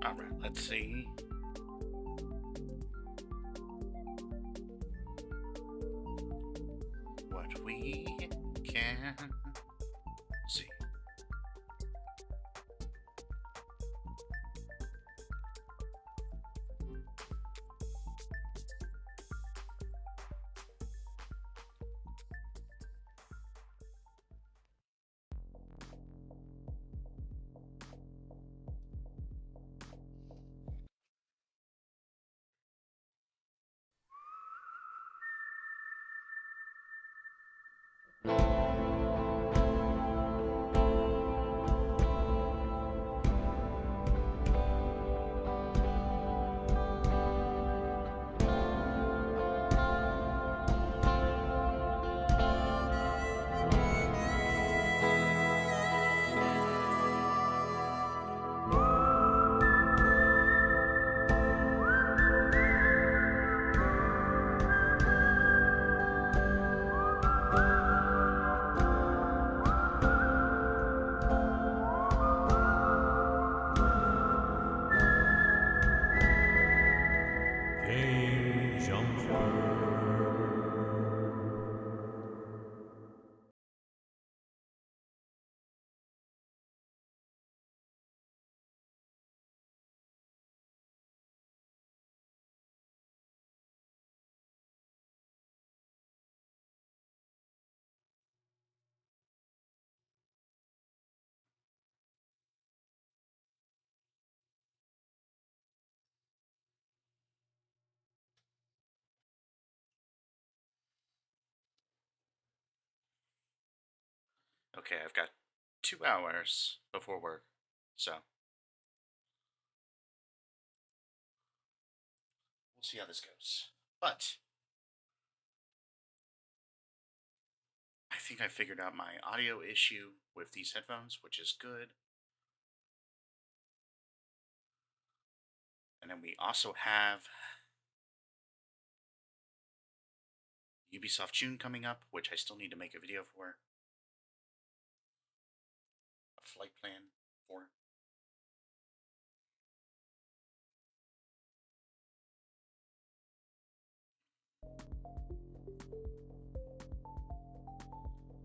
Alright, let's see. What we can see. Okay, I've got 2 hours before work, so we'll see how this goes. But I think I figured out my audio issue with these headphones, which is good. And then we also have Ubisoft June coming up, which I still need to make a video for. A flight plan for.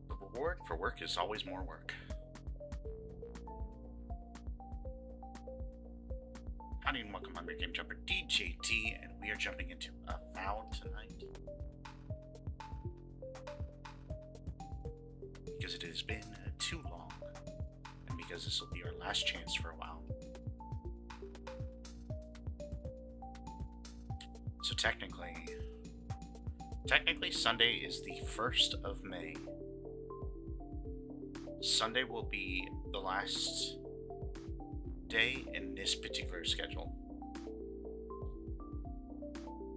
The reward for work is always more work. Howdy and welcome, I'm your game jumper DiJaDi, and we are jumping into a vow tonight. Because it has been too long, and because this will be our last chance for a while. So technically Sunday is the 1st of May. Sunday will be the last day in this particular schedule.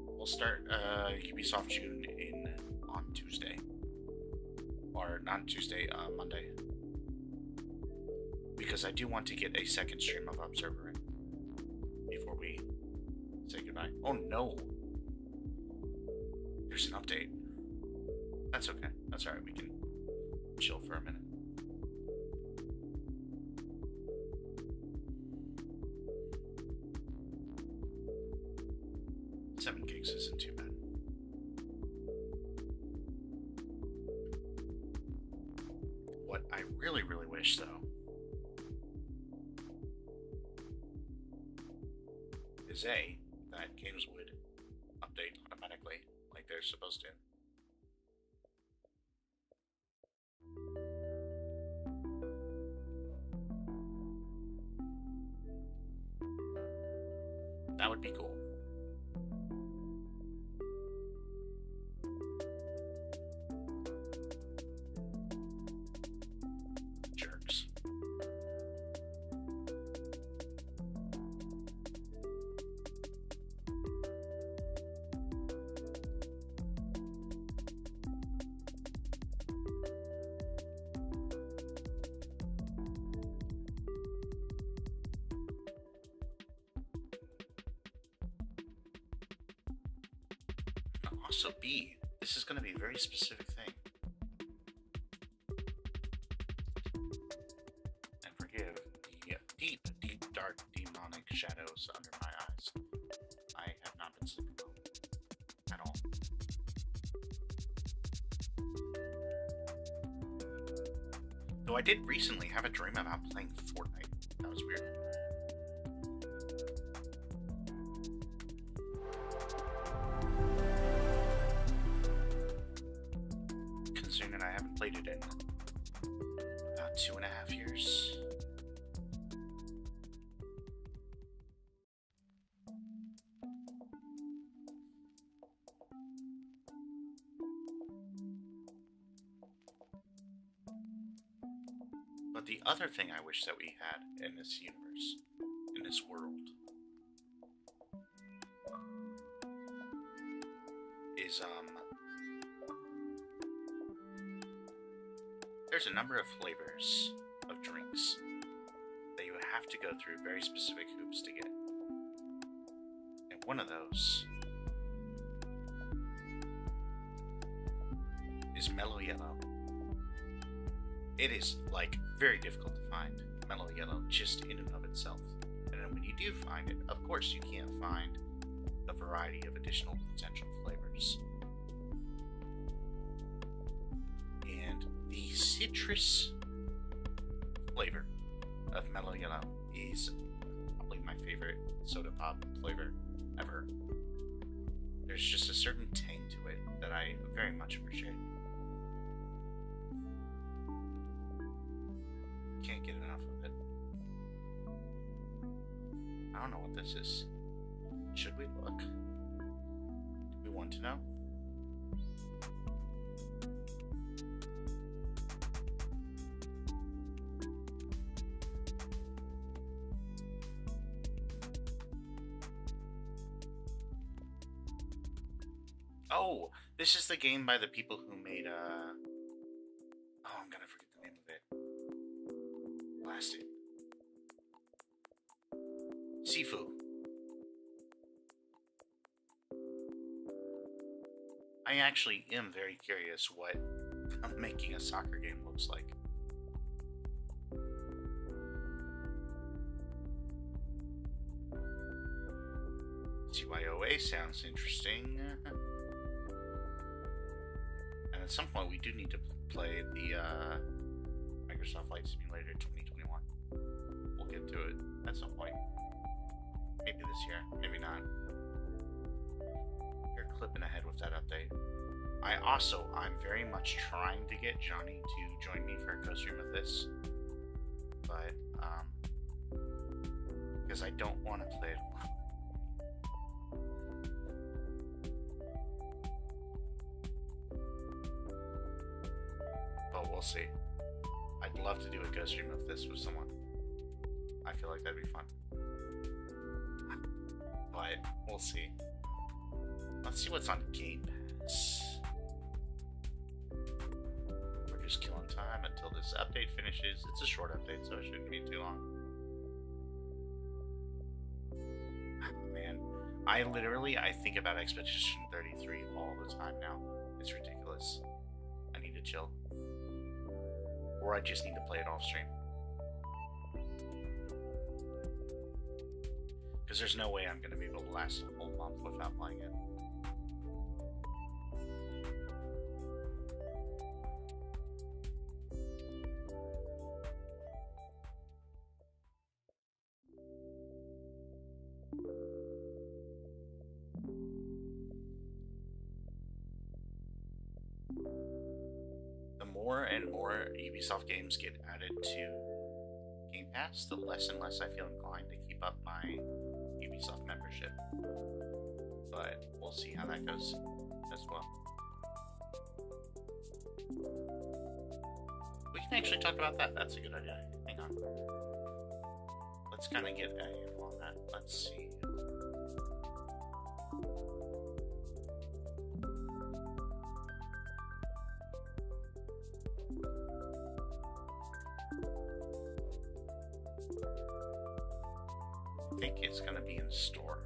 We'll start Ubisoft June on Tuesday. Or not Tuesday, Monday. Because I do want to get a second stream of Observer in before we say goodbye. Oh no! There's an update. That's okay. That's alright, we can chill for a minute. $7 gigs isn't too bad. What I really, really wish, though, is that games would update automatically like they're supposed to. That would be cool. Jerks. Also, B, this is going to be a very specific thing. And forgive the deep, deep, dark, demonic shadow pillows under my eyes. I have not been sleeping well at all. Though I did recently have a dream about playing Fortnite. That was weird. Considering I haven't played it in about 2.5 years. But the other thing I wish that we had in this universe, in this world, is, there's a number of flavors of drinks that you have to go through very specific hoops to get. And one of those is Mellow Yellow. It is, like, very difficult to find Mellow Yellow just in and of itself. And then when you do find it, of course you can't find a variety of additional potential flavors. And the citrus flavor of Mellow Yellow is probably my favorite soda pop flavor ever. There's just a certain tang to it that I very much appreciate. Can't get enough of it. I don't know what this is. Should we look? Do we want to know? Oh, this is the game by the people who made, oh, I'm gonna forget the name of it. Blasted. Sifu. I actually am very curious what making a soccer game looks like. CYOA sounds interesting. And at some point we do need to play the Microsoft Flight Simulator 2021. We'll get to it at some point. Maybe this year, maybe not. You're clipping ahead with that update. I'm very much trying to get Johnny to join me for a co-stream of this. But, because I don't want to play it alone. But we'll see. I'd love to do a ghost stream of this with someone. I feel like that'd be fun. But we'll see. Let's see what's on Game Pass. We're just killing time until this update finishes. It's a short update, so it shouldn't be too long. Man, I think about Expedition 33 all the time now. It's ridiculous. I need to chill. Or I just need to play it off stream. Because there's no way I'm going to be able to last a whole month without playing it. The more and more Ubisoft games get added to Game Pass, the less and less I feel inclined to keep up my Ubisoft membership. But we'll see how that goes as well. We can actually talk about that. That's a good idea. Hang on. Let's kind of get a handle on that. Let's see. I think it's going to be in store.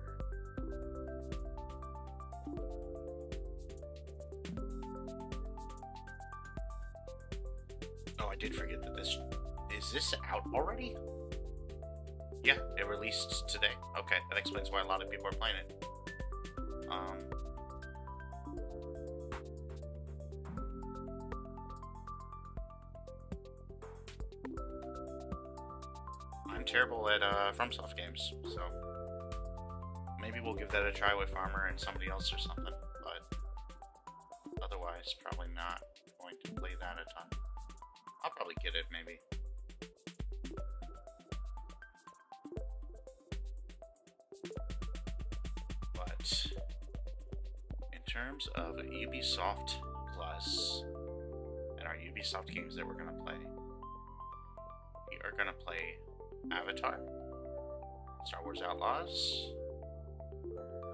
Oh, I did forget that is this out already? Yeah, it released today. Okay, that explains why a lot of people are playing it. I'm terrible at FromSoft games, so maybe we'll give that a try with Farmer and somebody else or something, but otherwise probably not going to play that a ton. I'll probably get it, maybe. But in terms of Ubisoft Plus and our Ubisoft games that we're going to play, we are going to play Avatar, Star Wars Outlaws,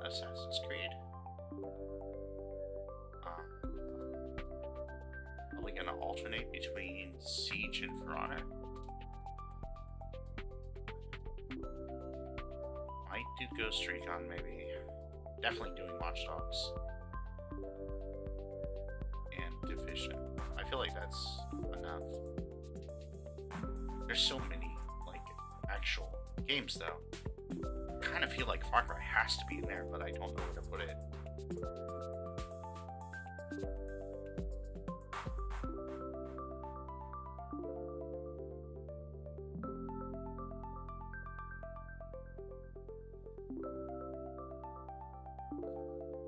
Assassin's Creed. Probably going to alternate between Siege and For Honor. Might do Ghost Recon, maybe. Definitely doing Watch Dogs. And Division. I feel like that's enough. There's so many, like, actual games, though. I kind of feel like Far Cry has to be in there, but I don't know where to put it.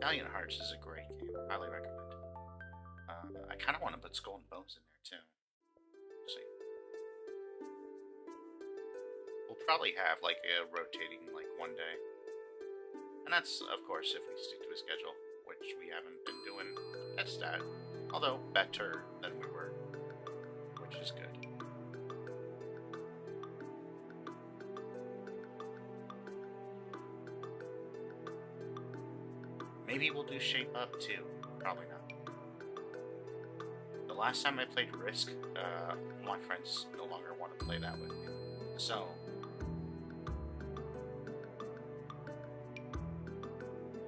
Valiant Hearts is a great game. Highly recommend. I kind of want to put Skull and Bones in there too. Let's see. We'll probably have like a rotating like one day, and that's of course if we stick to a schedule, which we haven't been doing at stat. Although better than we were, which is good. Maybe we'll do Shape Up too. Probably not. The last time I played Risk, my friends no longer want to play that with me. So,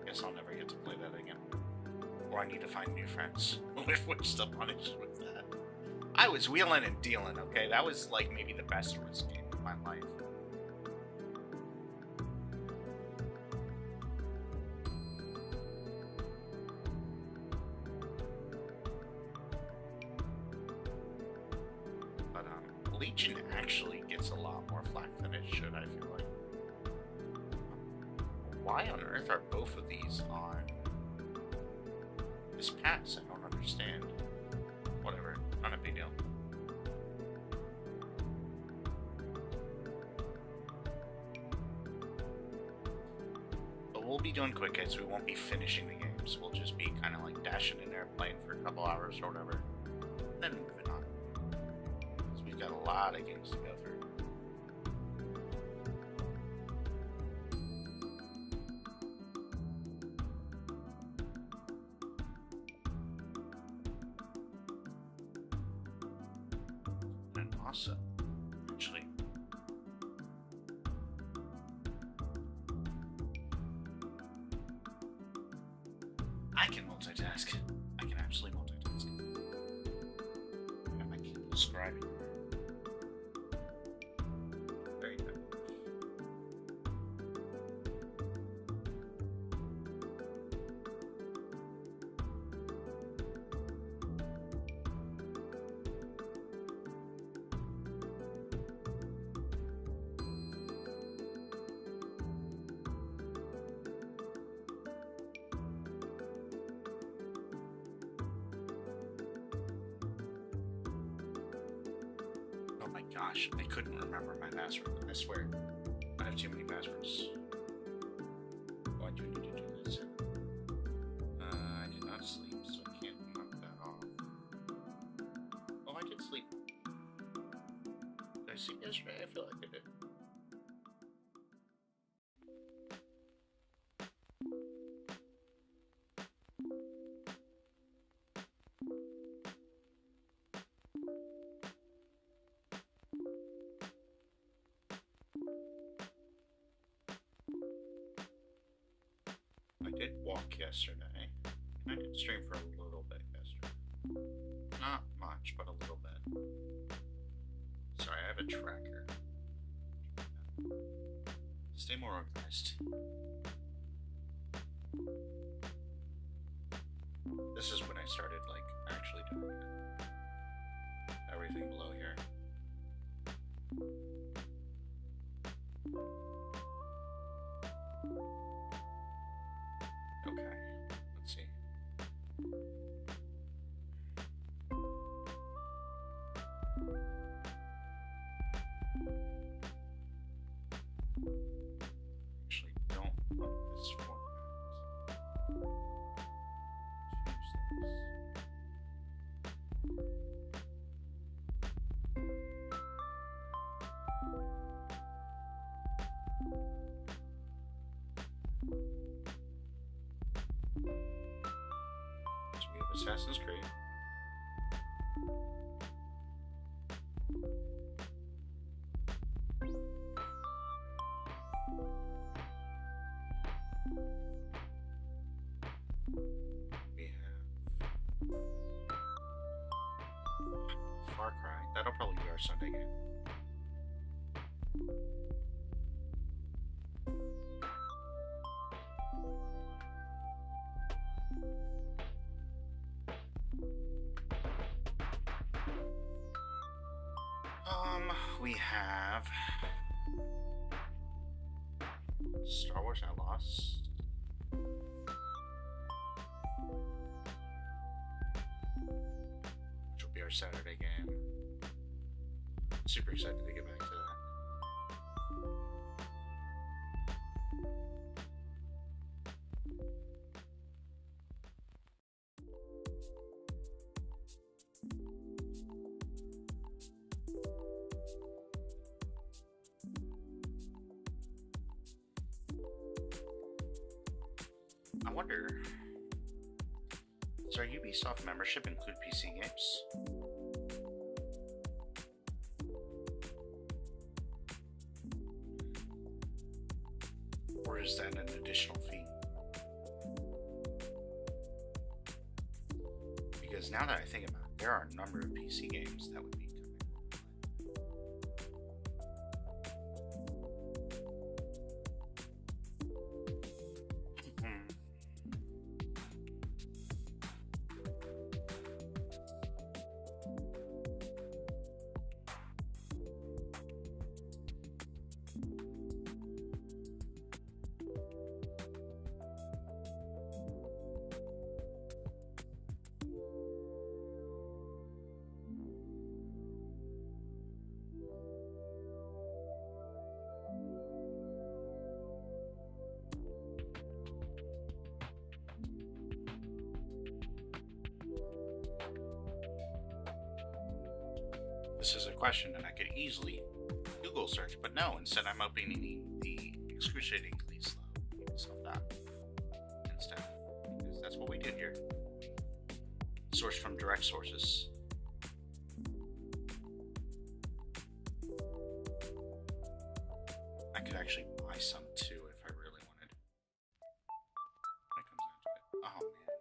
I guess I'll never get to play that again. Or I need to find new friends with which to punish with that. I was wheeling and dealing, okay? That was like maybe the best Risk game of my life. Legion actually gets a lot more flack than it should, I feel like. Why on earth are both of these on this pass? I don't understand. Whatever, not a big deal. But we'll be doing quick hits, we won't be finishing the games. We'll just be kind of like dashing in there, playing for a couple hours or whatever, and then moving on. We've got a lot of games to go through. And awesome, actually. I can multitask. I can absolutely multitask. I got my Kindle scribing. Oh my gosh, I couldn't remember my password. I swear. I have too many passwords. Oh, I do need to do this. I did not sleep, so I can't knock that off. Oh, I did sleep. Did I sleep yesterday? I feel like I did. I did walk yesterday. I did stream for a little bit yesterday. Not much, but a little bit. Sorry, I have a tracker. Stay more organized. This is when I started, like, actually doing everything below here. Okay, let's see. Actually, don't want this format. Change this. So we have Assassin's Creed. We have Far Cry. That'll probably be our Sunday game. We have Star Wars Outlaws. Which will be our Saturday game. Super excited to get back to that. I wonder, does our Ubisoft membership include PC games? Or is that an additional fee? Because now that I think about it, there are a number of PC games that would be coming. This is a question that I could easily Google search, but no, instead I'm opening the excruciatingly slow Ubisoft app instead, because that's what we do here. Source from direct sources. I could actually buy some too if I really wanted. When it comes down to it. Oh man.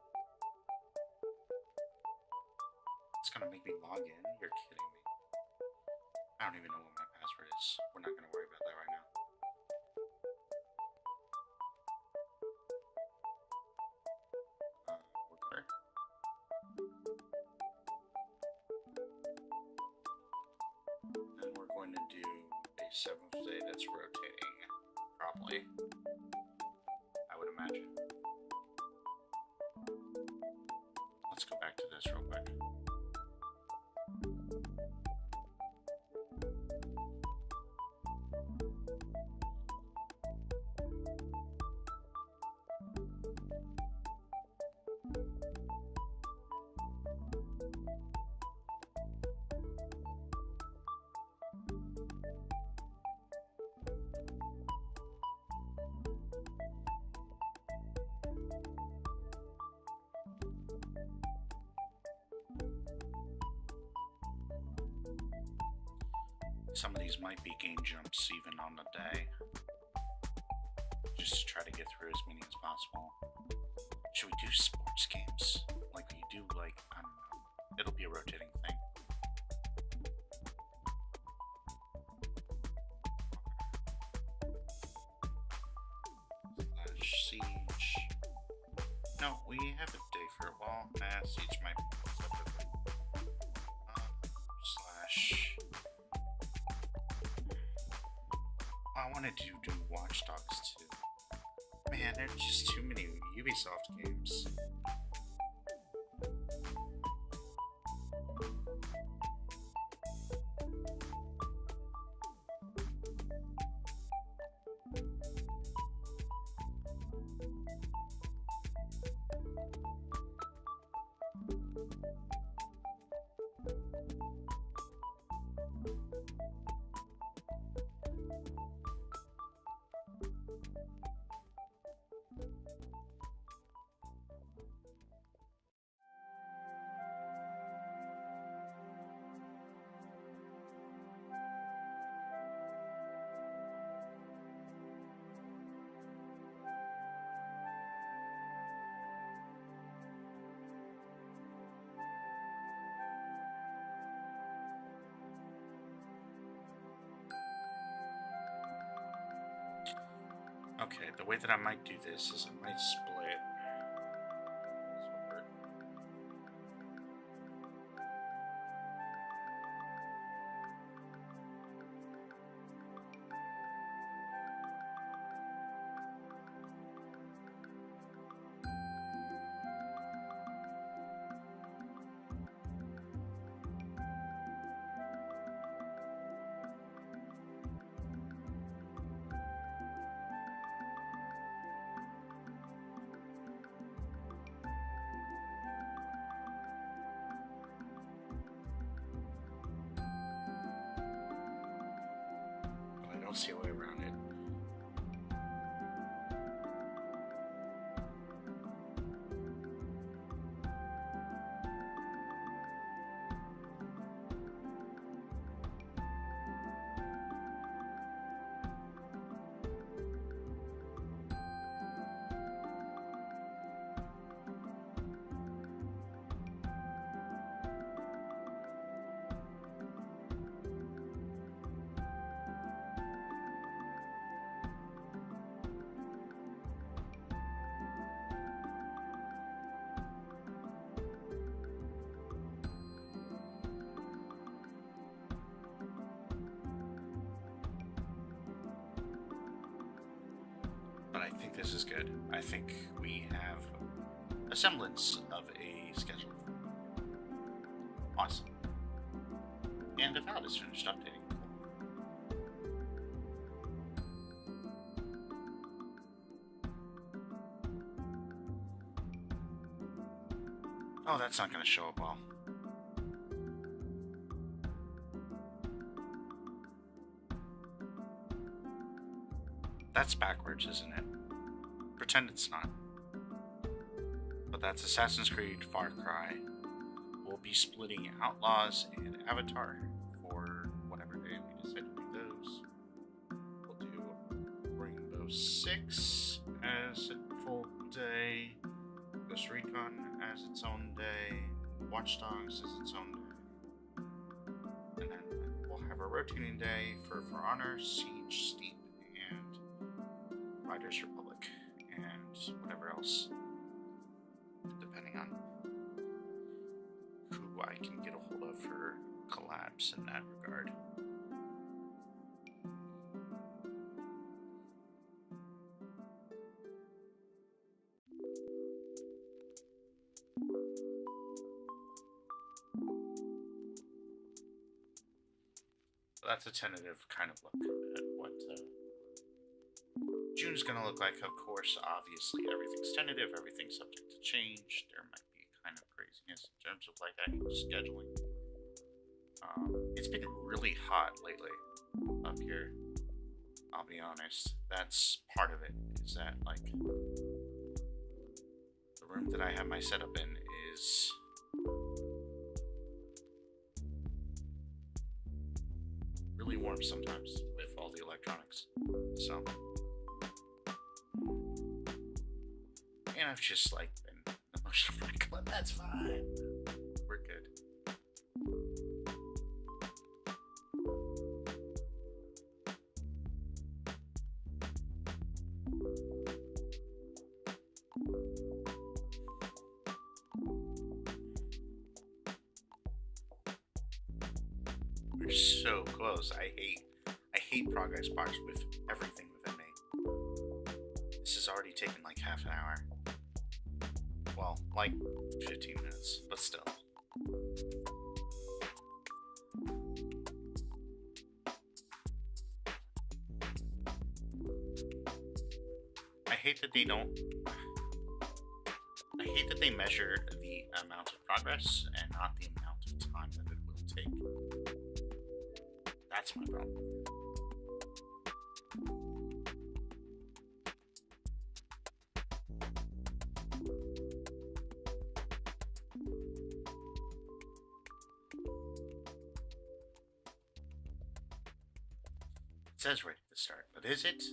It's gonna make me log in? You're kidding me. I don't even know what my password is. We're not going to worry about that right now. We're better. Then we're going to do a 7th day that's rotating, probably. I would imagine. Let's go back to this real quick. Some of these might be game jumps even on the day, just to try to get through as many as possible. Should we do sports games? Like we do, like, I don't know. It'll be a rotating thing. No, we have a day for wall mass. Each might be separately. Slash. I wanted to do Watch Dogs too. Man, there's just too many Ubisoft games. Okay, the way that I might do this is I might split. I don't see a way around it. But I think this is good. I think we have a semblance of a schedule. Awesome. And Avowed is finished updating. Oh, that's not going to show up well. That's backwards, isn't it? Pretend it's not. But that's Assassin's Creed Far Cry. We'll be splitting Outlaws and Avatar for whatever day we decide to do those. We'll do Rainbow Six as a full day, Ghost Recon as its own day, Watch Dogs as its own day. And then we'll have a rotating day for Honor, Siege, Steep, and Riders Republic, and whatever else, depending on who I can get a hold of for collabs in that regard. So that's a tentative kind of look at what June's going to look like. Of course, obviously, everything's tentative, everything's subject to change. There might be kind of craziness in terms of like actual scheduling. It's been really hot lately up here. I'll be honest. That's part of it. Is that like the room that I have my setup in is really warm sometimes with all the electronics. So. And I've just like been emotionally but that's fine. We're good. We're so close. I hate progress bars with everything within me. This has already taken like half an hour. Well, like 15 minutes, but still. I hate that they don't. I hate that they measure the amount of progress and not the amount of time that it will take. That's my problem. It says ready to start, but is it?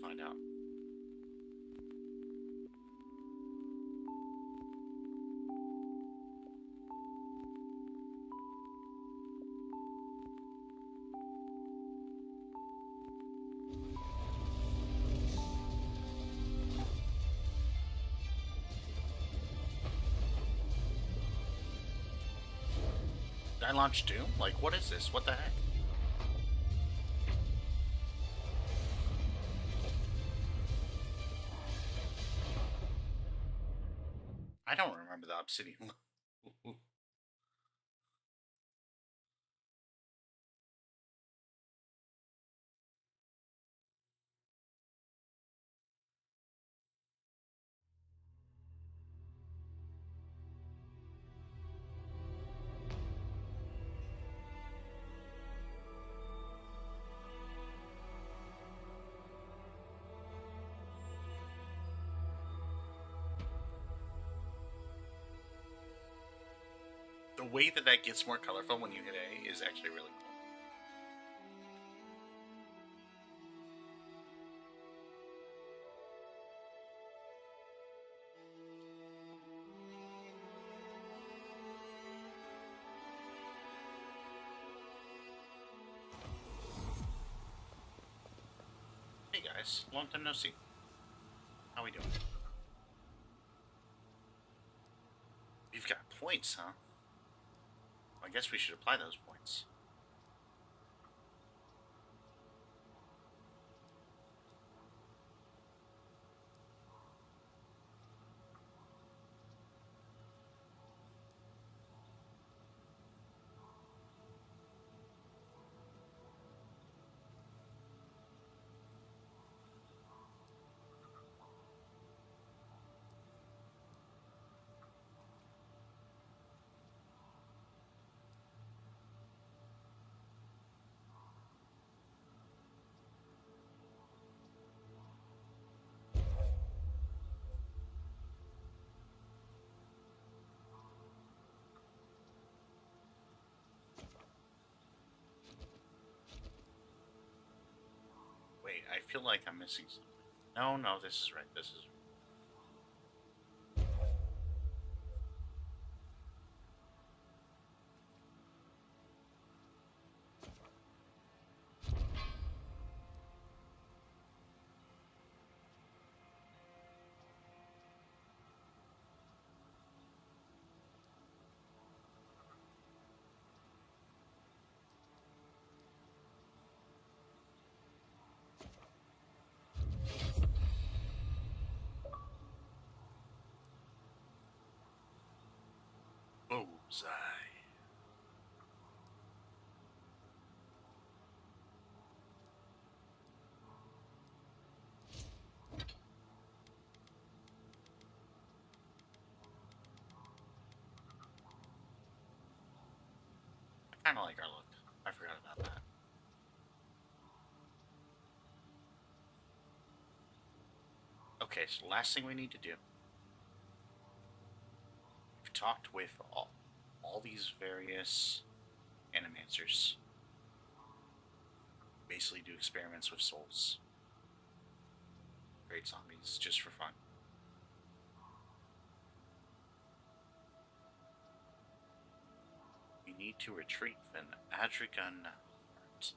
Find out. Did I launch Doom? Like, what is this? What the heck? I don't remember the Obsidian. The way that that gets more colorful when you hit A is actually really cool. Hey guys, long time no see. How we doing? You've got points, huh? Well, I guess we should apply those points. Wait, I feel like I'm missing something. No, no, this is right. This is. Bullseye. I kind of like our look. I forgot about that. Okay, so last thing we need to do. We've talked with all these various animancers. Basically do experiments with souls. Create zombies just for fun. need to retrieve an Adrigan heart.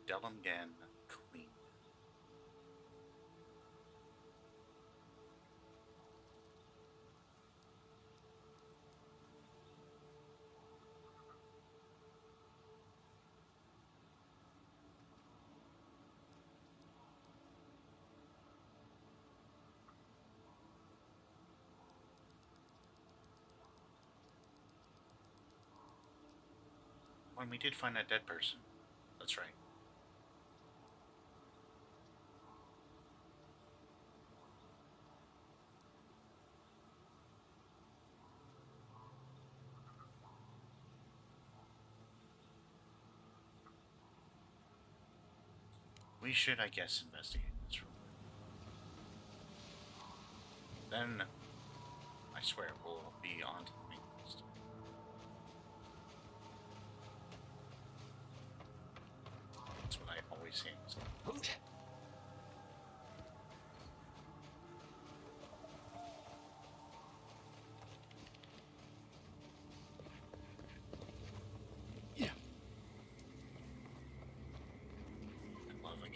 Delumgan Queen. When we did find that dead person. That's right. We should, I guess, investigate this real quick. Then, I swear, we'll be on to the main quest. That's what I always say.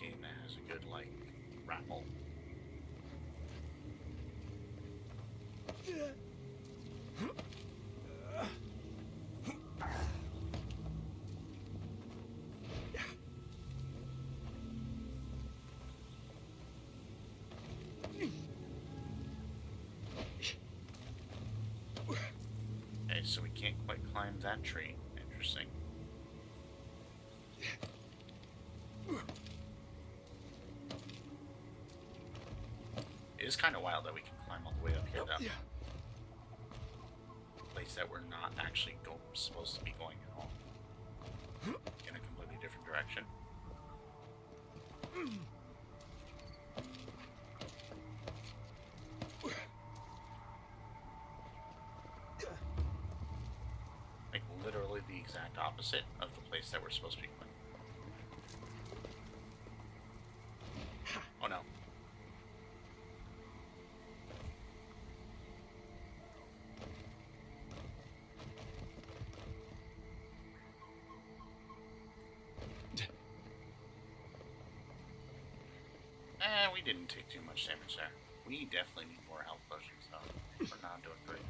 Game that has a good, like, rattle. Okay, so we can't quite climb that tree. Interesting. It is kind of wild that we can climb all the way up here, though. A place that we're not actually supposed to be going at all. In a completely different direction. Like, literally the exact opposite of the place that we're supposed to be going. Oh no. We didn't take too much damage there. We definitely need more health potions, though. We're not doing great.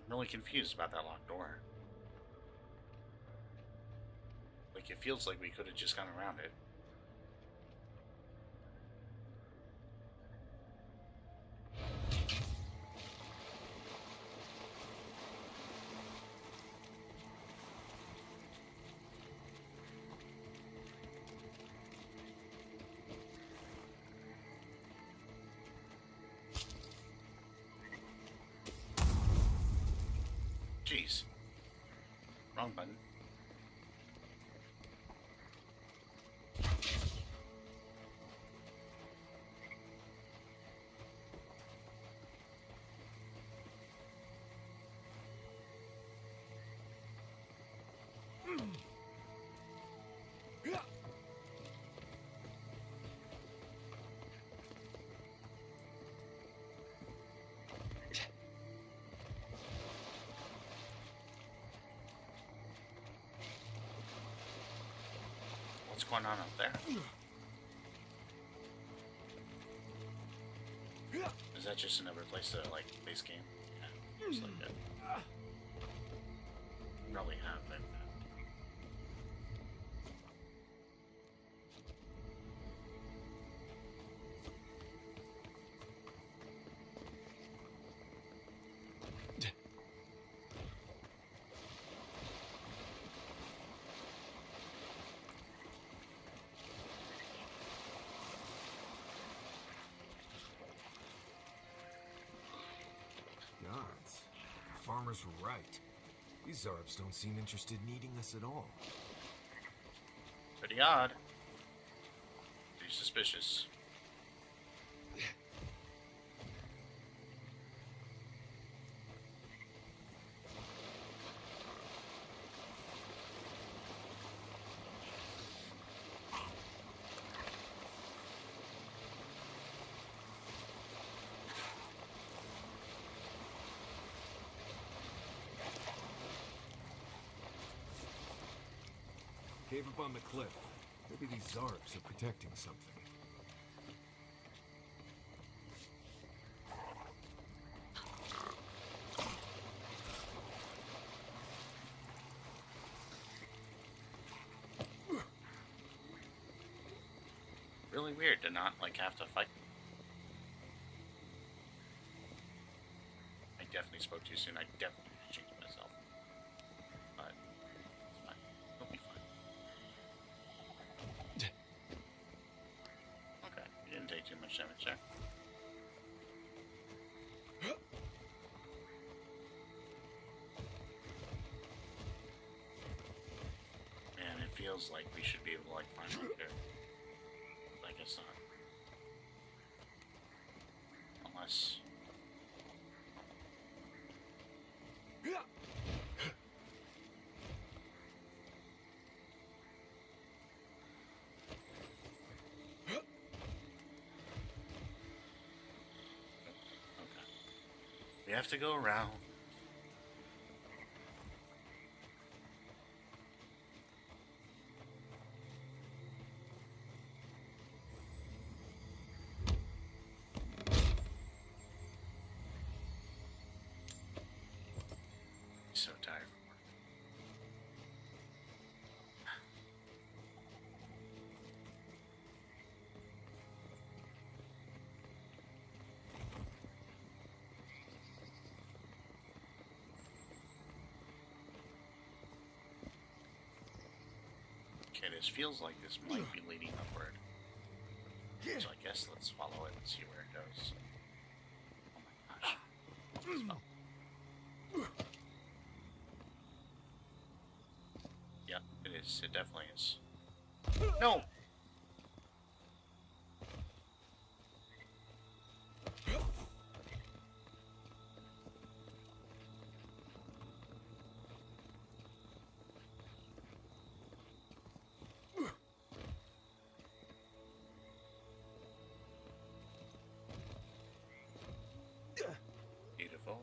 I'm really confused about that locked door. Like, it feels like we could have just gone around it. Jeez. Wrong button. What's going on up there? Is that just another place to, like, base game? Yeah, looks like it. Probably have it. gods. The farmers were right. These Zarbs don't seem interested in eating us at all. Pretty odd. Pretty suspicious. Cave up on the cliff. Maybe these Zarbs are protecting something. Really weird to not, like, have to fight. I definitely spoke too soon. I definitely changed myself. But it's fine. It'll be fine. Okay, you didn't take too much damage there. Man, it feels like we should be able to, like, climb up here. I guess not. Unless... Okay. We have to go around. So tired from work. Okay, this feels like this might be leading upward. So I guess let's follow it and see where it goes. Oh my gosh. Almost fell. Yep, it is. It definitely is. No! Beautiful.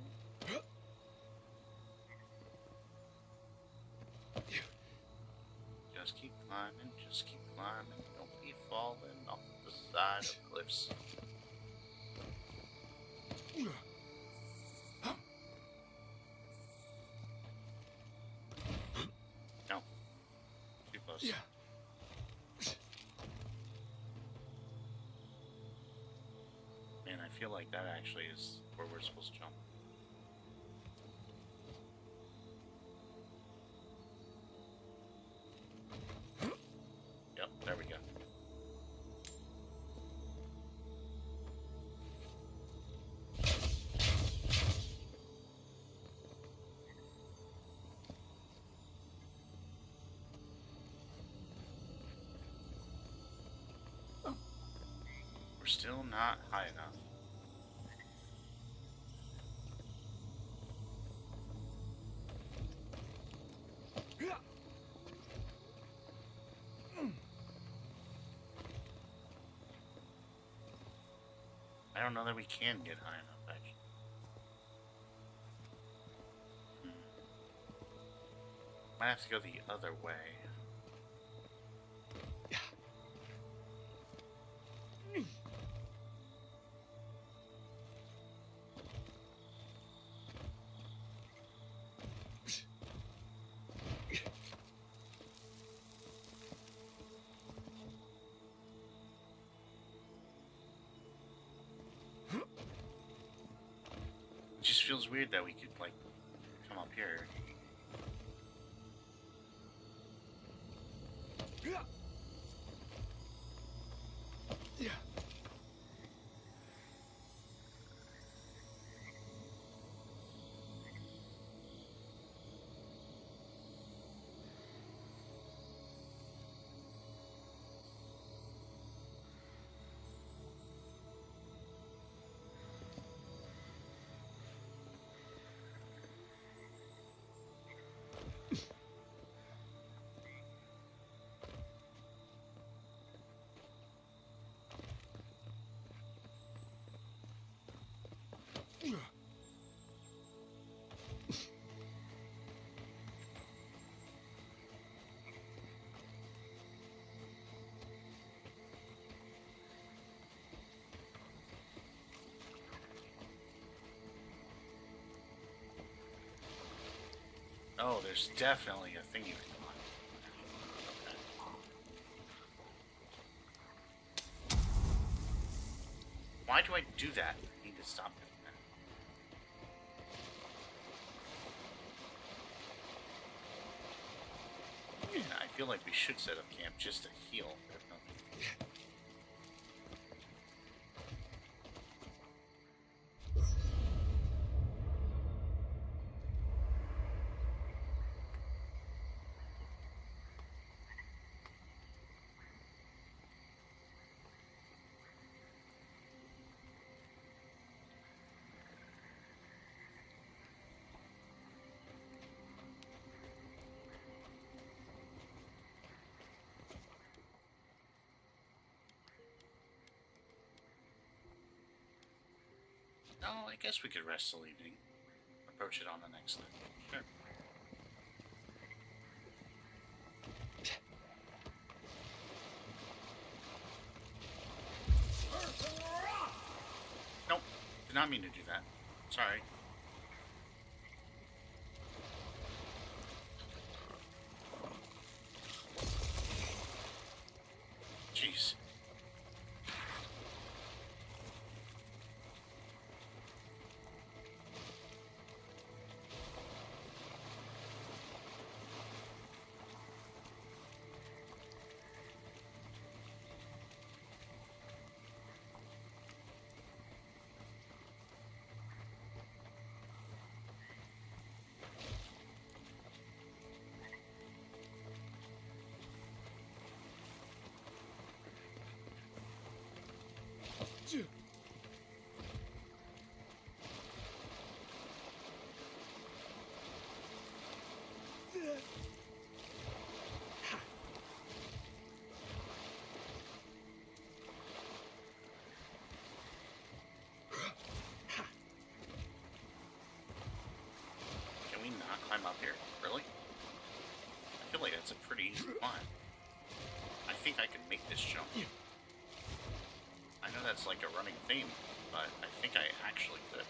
Just keep climbing, just keep climbing. Don't be falling off the side of cliffs. No. Too close. Man, I feel like that actually is where we're supposed to jump. Yep, there we go. We're still not high enough. I don't know that we can get high enough, actually. Might have to go the other way. It just feels weird that we could, like, come up here. Oh, there's definitely a thing you can climb. Okay. Why do I do that? I need to stop doing that. Yeah, I feel like we should set up camp just to heal. If nothing. No, I guess we could rest till evening. Approach it on the next night. Sure. Nope. Did not mean to do that. Sorry. Jeez. Can we not climb up here? Really? I feel like that's a pretty easy climb. I think I can make this jump. I know that's like a running theme, but I think I actually could.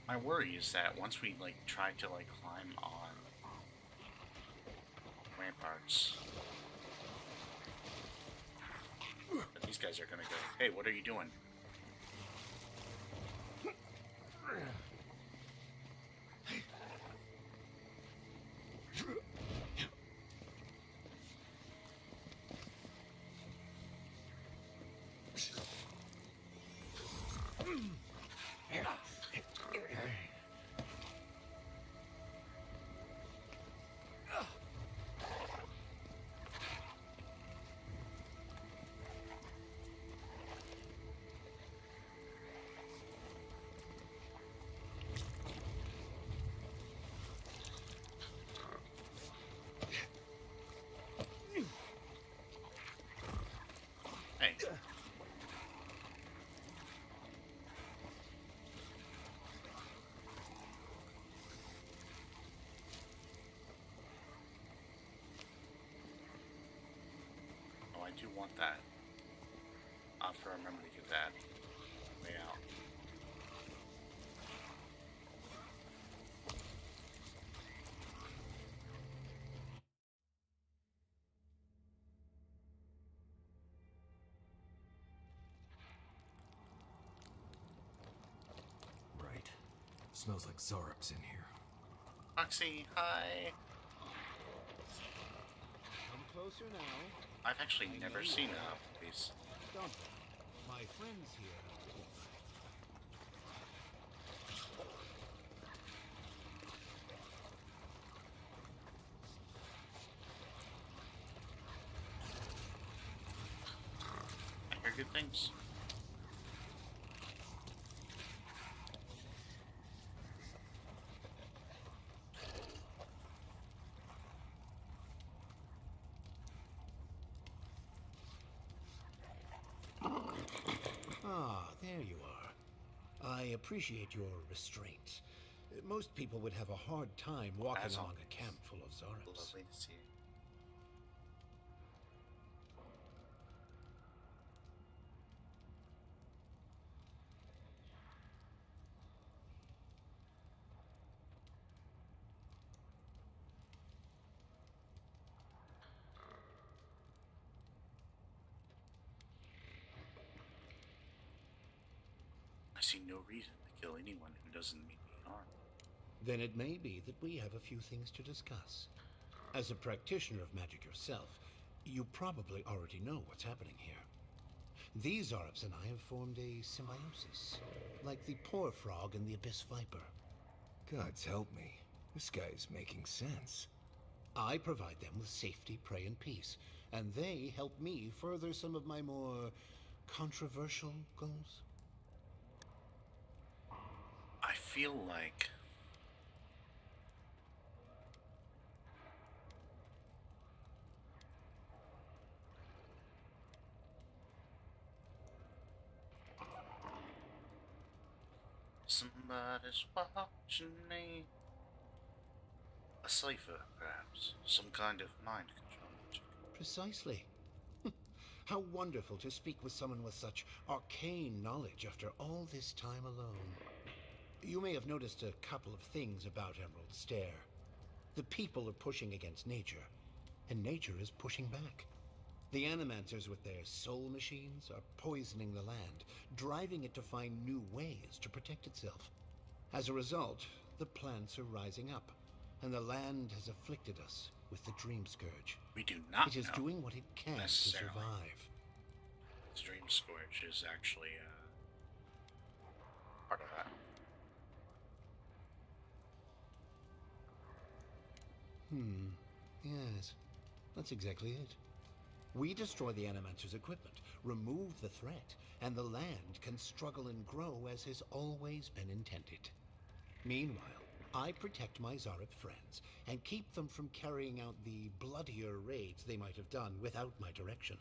My worry is that once we like try to like climb on ramparts, that these guys are gonna go, "Hey, what are you doing?" Hey. Oh, I do want that. I'll have to remember to get that way out. Right. Smells like Zarup's in here. Foxy, hi. Come closer now. I've actually never seen these. Don't. My friends here. I hear good things. there you are. I appreciate your restraint. Most people would have a hard time walking As among always. a camp full of Zarps. Lovely to see you. I see no reason to kill anyone who doesn't mean me harm. Then it may be that we have a few things to discuss. As a practitioner of magic yourself, you probably already know what's happening here. These Zarps and I have formed a symbiosis, like the poor frog and the abyss viper. Gods help me. This guy is making sense. I provide them with safety, prey, and peace, and they help me further some of my more controversial goals. I feel like somebody's watching me. A cipher, perhaps. Some kind of mind control magic. Precisely. How wonderful to speak with someone with such arcane knowledge after all this time alone. You may have noticed a couple of things about Emerald Stair. The people are pushing against nature, and nature is pushing back. The Animancers with their soul machines are poisoning the land, driving it to find new ways to protect itself. As a result, the plants are rising up, and the land has afflicted us with the Dream Scourge. We do not It is know doing what it can to necessarily. survive. Dream Scourge is actually part of that. Yes, that's exactly it. We destroy the Animancer's equipment, remove the threat, and the land can struggle and grow as has always been intended. Meanwhile, I protect my Zarep friends and keep them from carrying out the bloodier raids they might have done without my direction.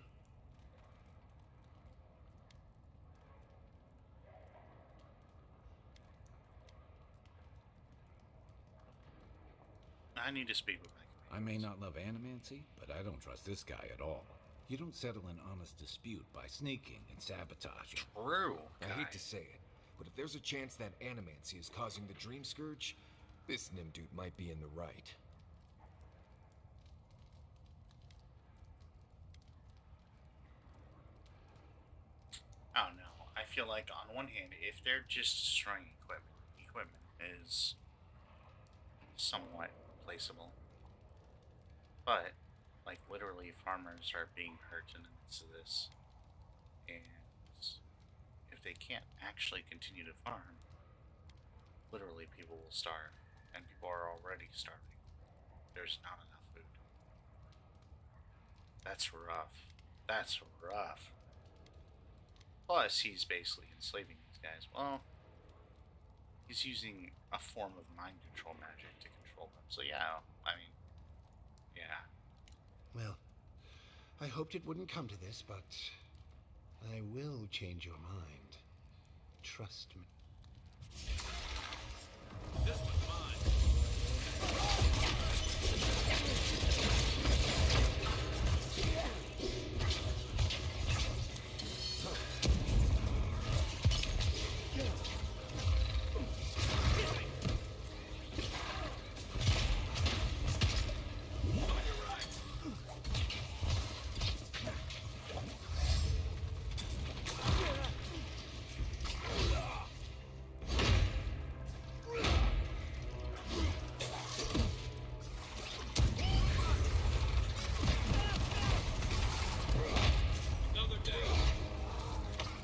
I need to speak with my I may not love animancy, but I don't trust this guy at all. You don't settle an honest dispute by sneaking and sabotaging. True. I hate to say it, but if there's a chance that animancy is causing the Dream Scourge, this Nimdude might be in the right. I don't know. I feel like on one hand, if they're just destroying equipment is somewhat placeable. But, like, literally farmers are being hurt in the midst of this. And if they can't actually continue to farm, literally people will starve. And people are already starving. There's not enough food. That's rough. That's rough. Plus, he's basically enslaving these guys. Well, he's using a form of mind control magic to control them. So yeah, I mean, yeah. Well, I hoped it wouldn't come to this, but I will change your mind. Trust me. This one's mine. Another day.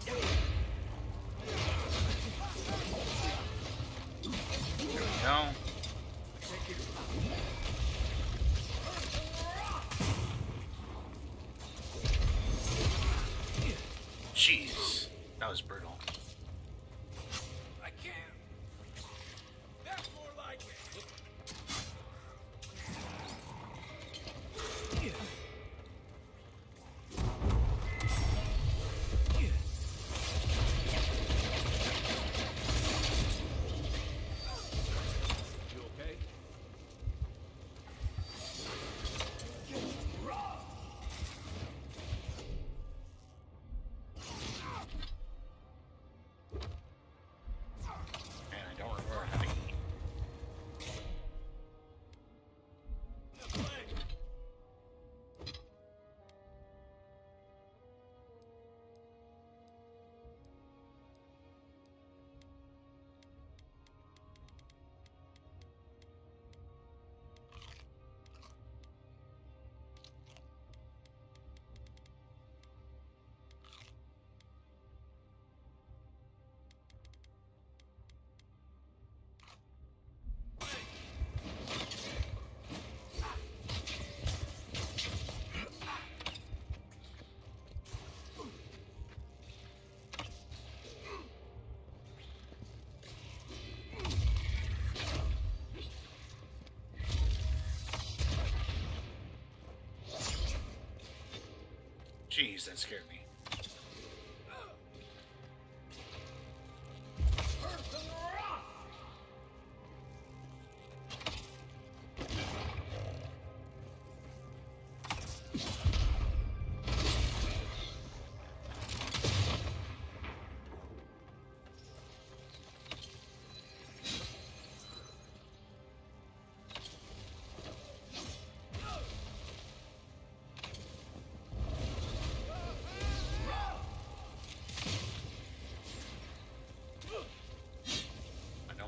There we go. Jeez, that was brutal. I can't. That's more like it. Jeez, that scared me.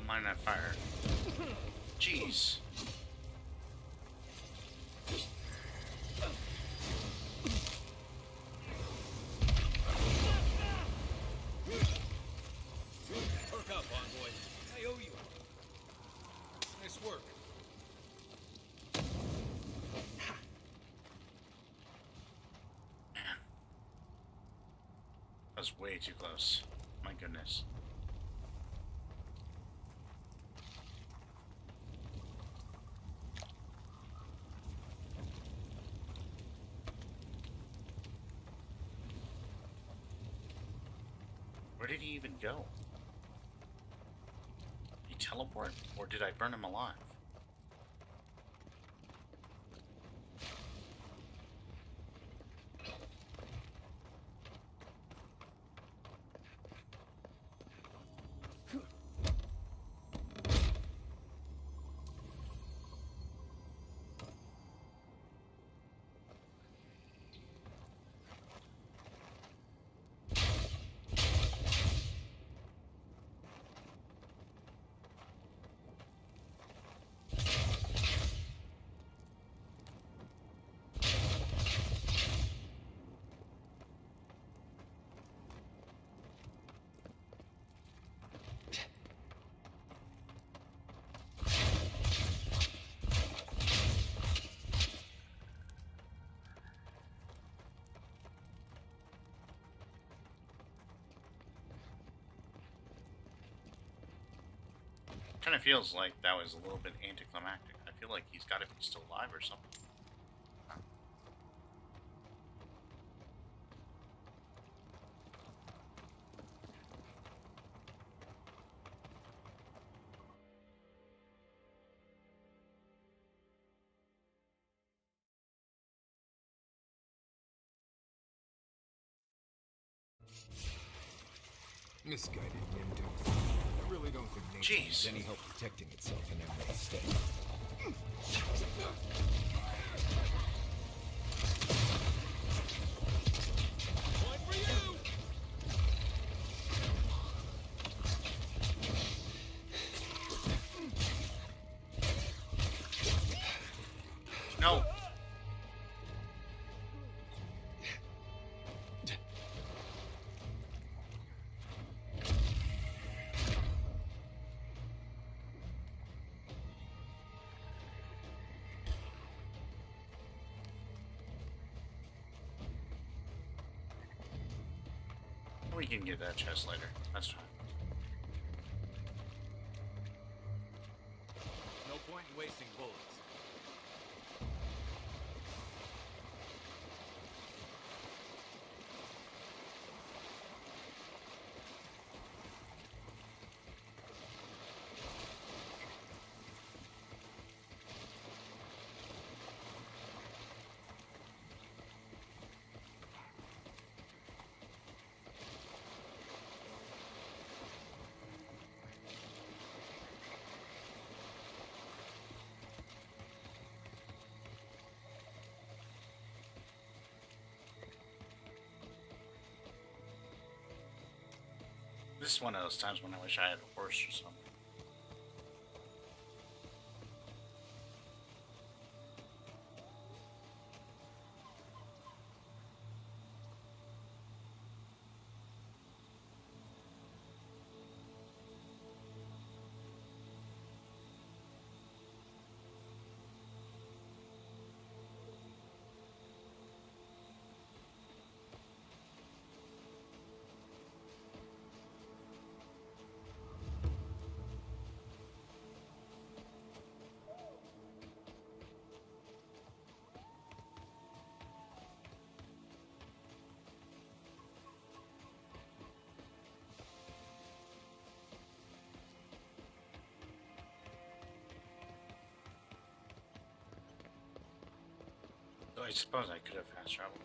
Mind that fire. Jeez. Perk up, envoy. I owe you. Nice work. Man. That was way too close. My goodness. Where did he even go? Did he teleport? Or did I burn him alive? Kind of feels like that was a little bit anticlimactic. I feel like he's got to be still alive or something. Huh. Misguided Nimdu. I really don't think nature needs Jeez. any help protecting itself in Emerald State. Point for you! No! We can get that chest later. That's fine. No point in wasting bullets. This is one of those times when I wish I had a horse or something. I suppose I could have fast traveled.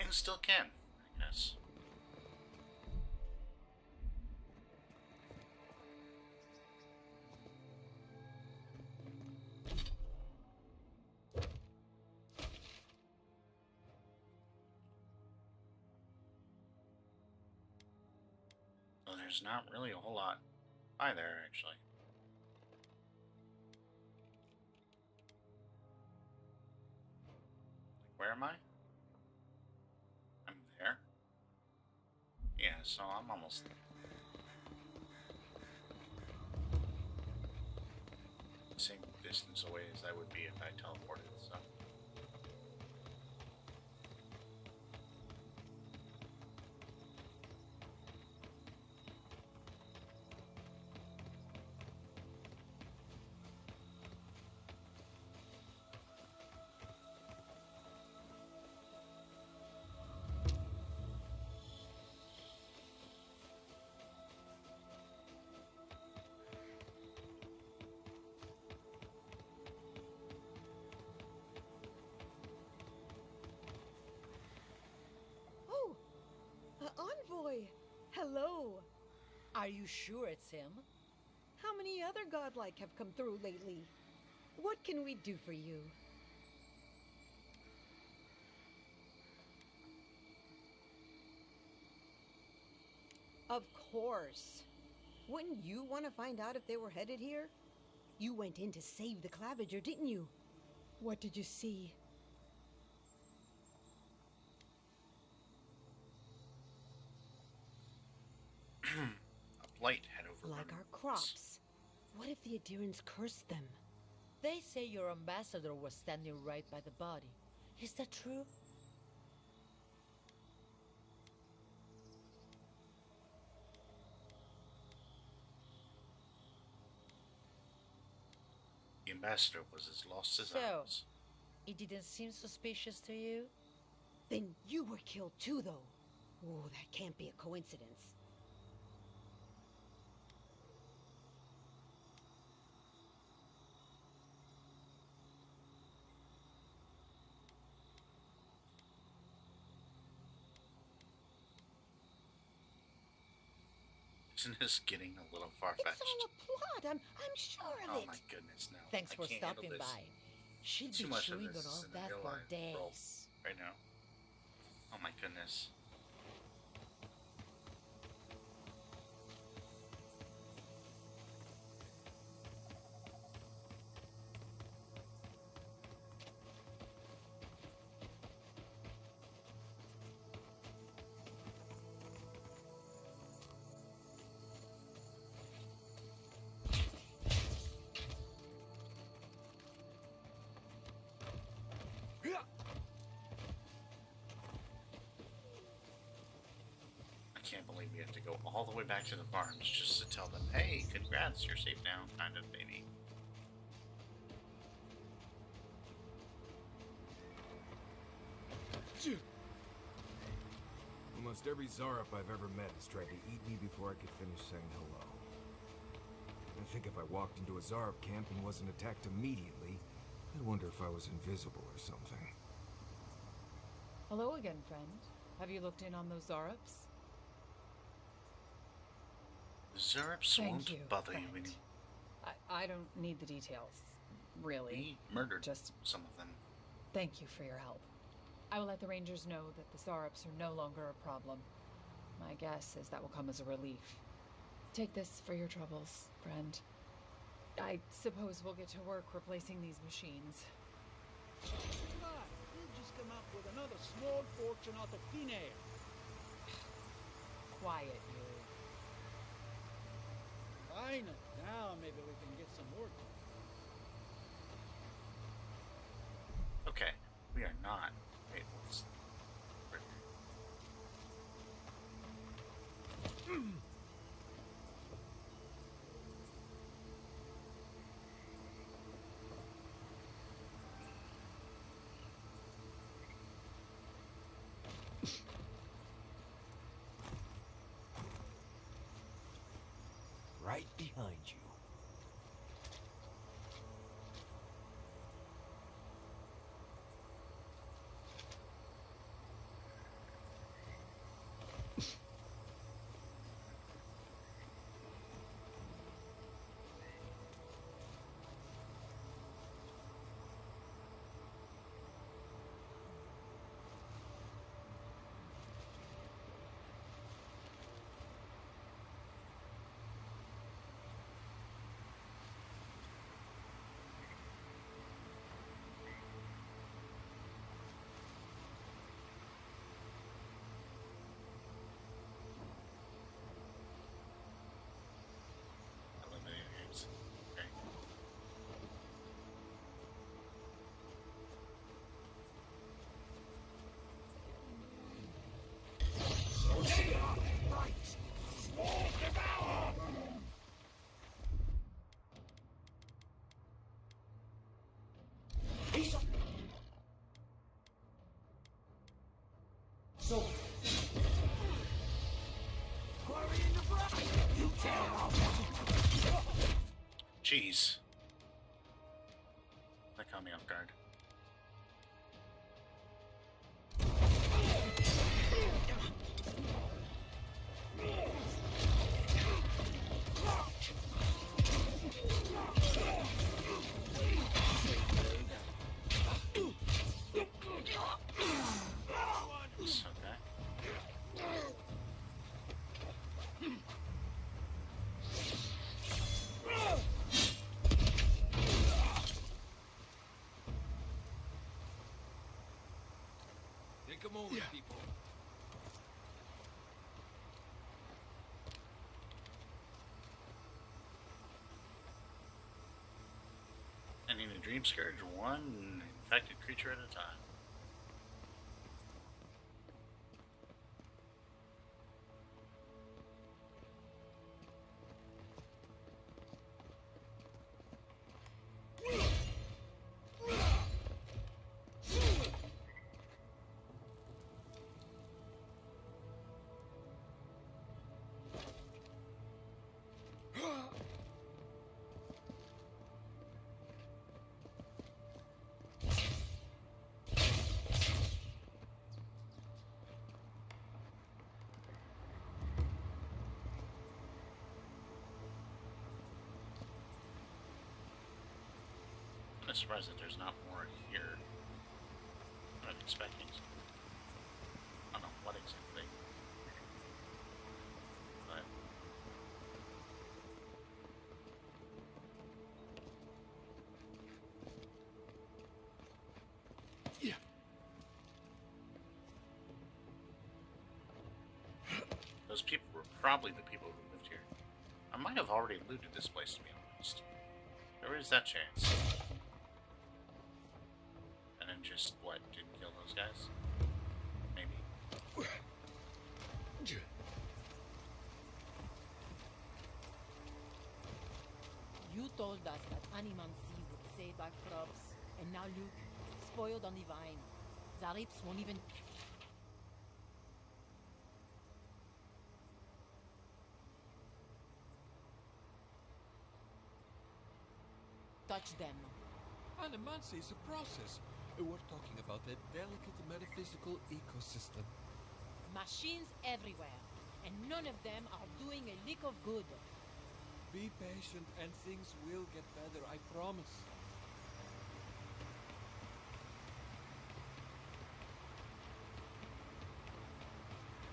And still can, I guess. So there's not really a whole lot by there, actually. Where am I? I'm there. Yeah, so I'm almost there. Same distance away as I would be if I teleported, so. Envoy! Hello! Are you sure it's him? How many other godlike have come through lately? What can we do for you? Of course. Wouldn't you want to find out if they were headed here? You went in to save the Clavager, didn't you? What did you see? A blight had overrun Like our us. crops. What if the Adherents cursed them? They say your ambassador was standing right by the body. Is that true? The ambassador was as lost as I So, was. it didn't seem suspicious to you? Then you were killed too, though. Oh, that can't be a coincidence. Isn't this getting a little far-fetched? It's all a plot. I'm sure of Oh it. my goodness, no. Thanks I for can't handle stopping this. by. She'll Too be much of chewing this on all is in the that real for life world days. right now. Oh my goodness. I can't believe we have to go all the way back to the farms just to tell them, hey, congrats, you're safe now, kind of, maybe. Almost every Zarup I've ever met has tried to eat me before I could finish saying hello. I think if I walked into a Zarup camp and wasn't attacked immediately, I'd wonder if I was invisible or something. Hello again, friend. Have you looked in on those Zarups? The Zarups Thank won't you, bother friend. you anymore. I don't need the details, really. We murdered Just some of them. thank you for your help. I will let the Rangers know that the Zarups are no longer a problem. My guess is that will come as a relief. Take this for your troubles, friend. I suppose we'll get to work replacing these machines. We've just come up with another small fortune out of thin air. Quiet, you. Finally, now maybe we can get some work done. Okay, we are not. Wait, what's... Right behind you. caught me off guard. It's okay. Take a moment, people. Ending a dream scourge, one infected creature at a time. I'm surprised that there's not more here. I'm expecting. I don't know what exactly. But Yeah. those people were probably the people who lived here. I might have already looted this place, to be honest. There is that chance. And then just, what, didn't kill those guys? Maybe. You told us that Animancy would save our crops, and now look, spoiled on the vine. Zarips won't even... touch them. Animancy is a process. We're talking about a delicate metaphysical ecosystem. Machines everywhere, and none of them are doing a lick of good. Be patient and things will get better, I promise.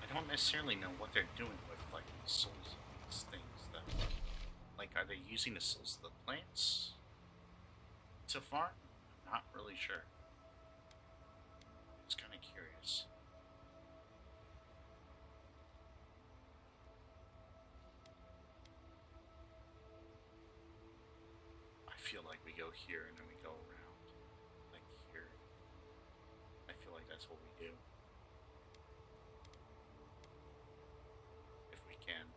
I don't necessarily know what they're doing with, like, the souls of these things, though. Like, are they using the souls of the plants to farm? I'm not really sure. Just kind of curious. I feel like we go here and then we go around, like here. I feel like that's what we do. If we can.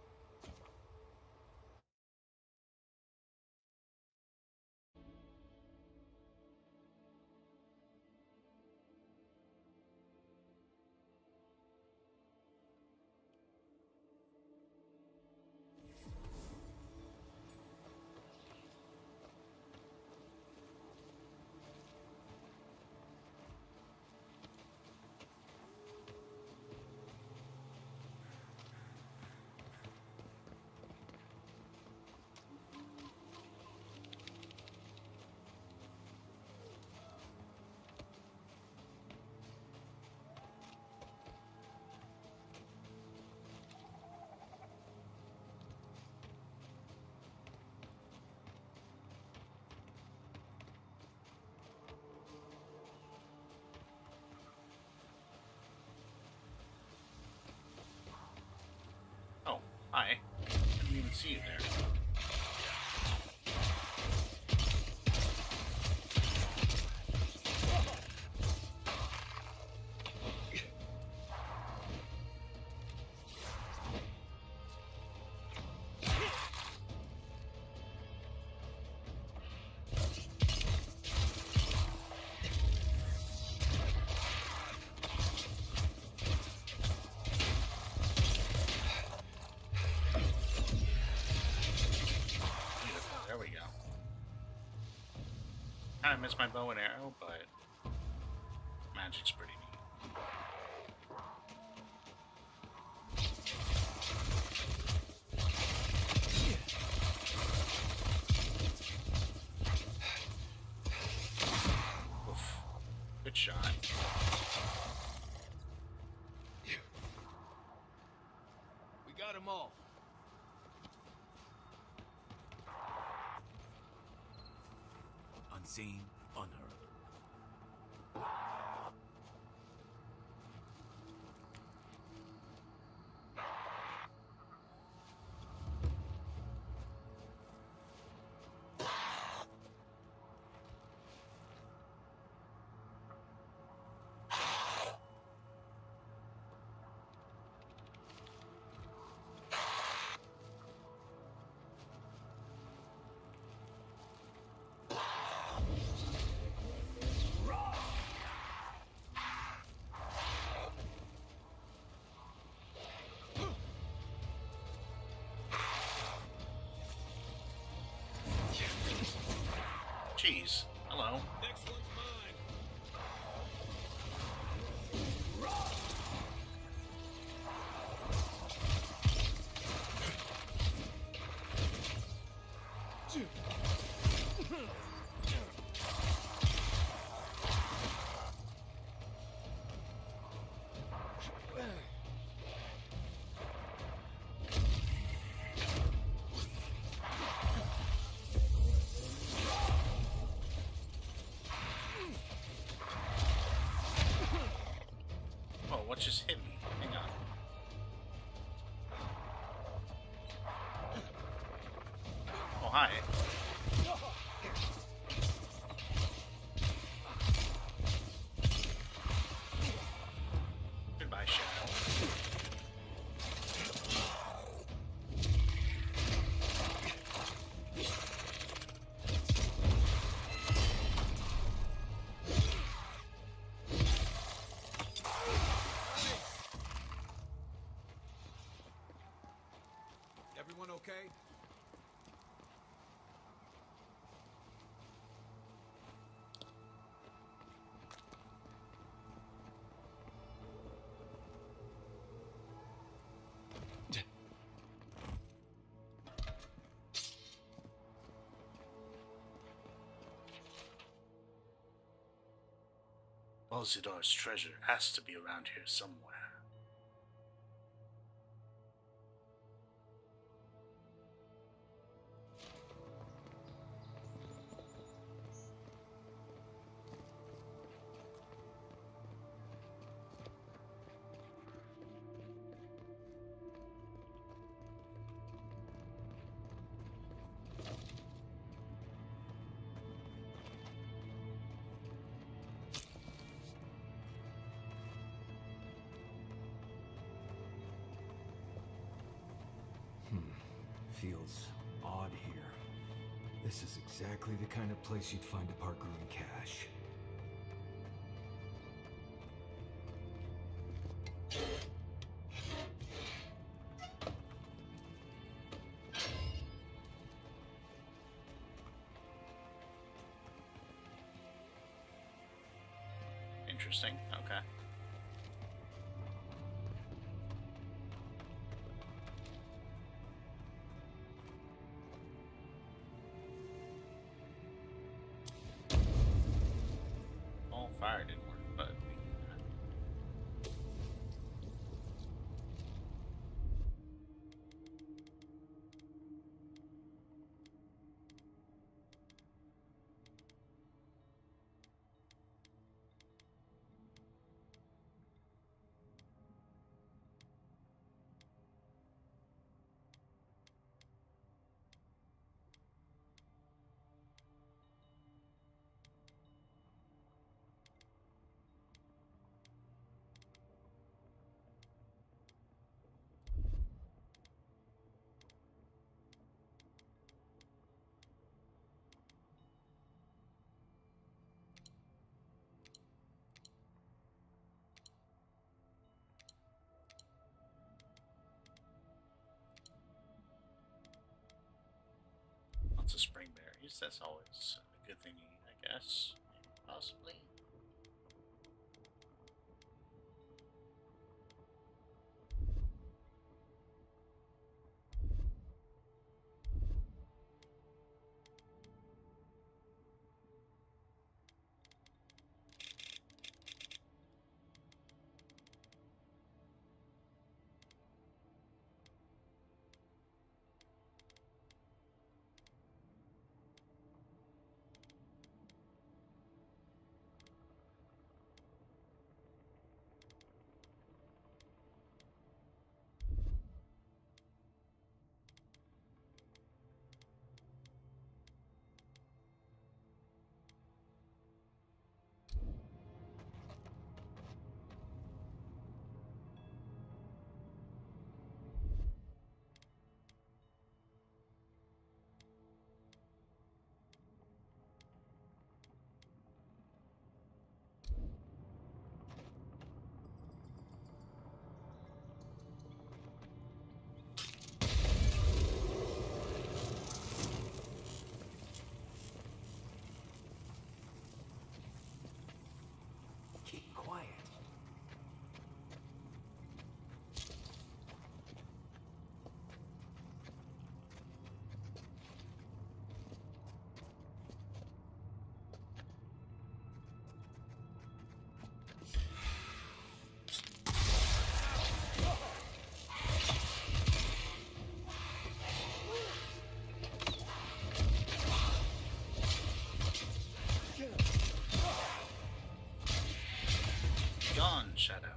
Oh, hi. Didn't even see you there. Kind of miss my bow and arrow, but magic's pretty neat. Oof. Good shot. We got them all. Unseen, unheard. Jeez. Hello. Next one's mine. Oh, what just hit me? Hang on. Oh, hi. Goodbye, Shadow. Everyone okay? Balzidor's treasure has to be around here somewhere. Feels odd here. This is exactly the kind of place you'd find a Park-Ruin cache. Interesting. Okay. All fire didn't work, but lots of spring berries. That's always a good thing to eat, I guess. Possibly. Keep quiet. Gone, Shadow.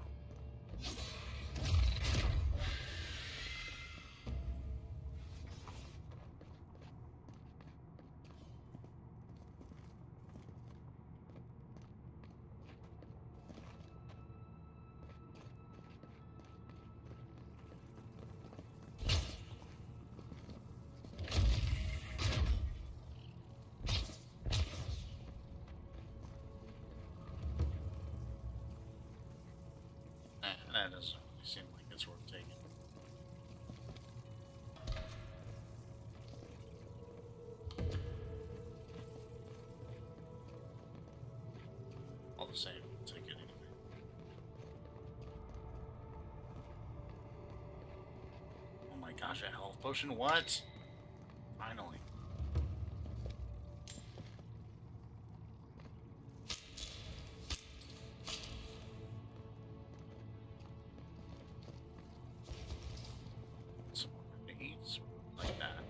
That doesn't really seem like it's worth taking. All the same, we'll take it anyway. Oh my gosh, a health potion? What? Finally. Some more grenades like that.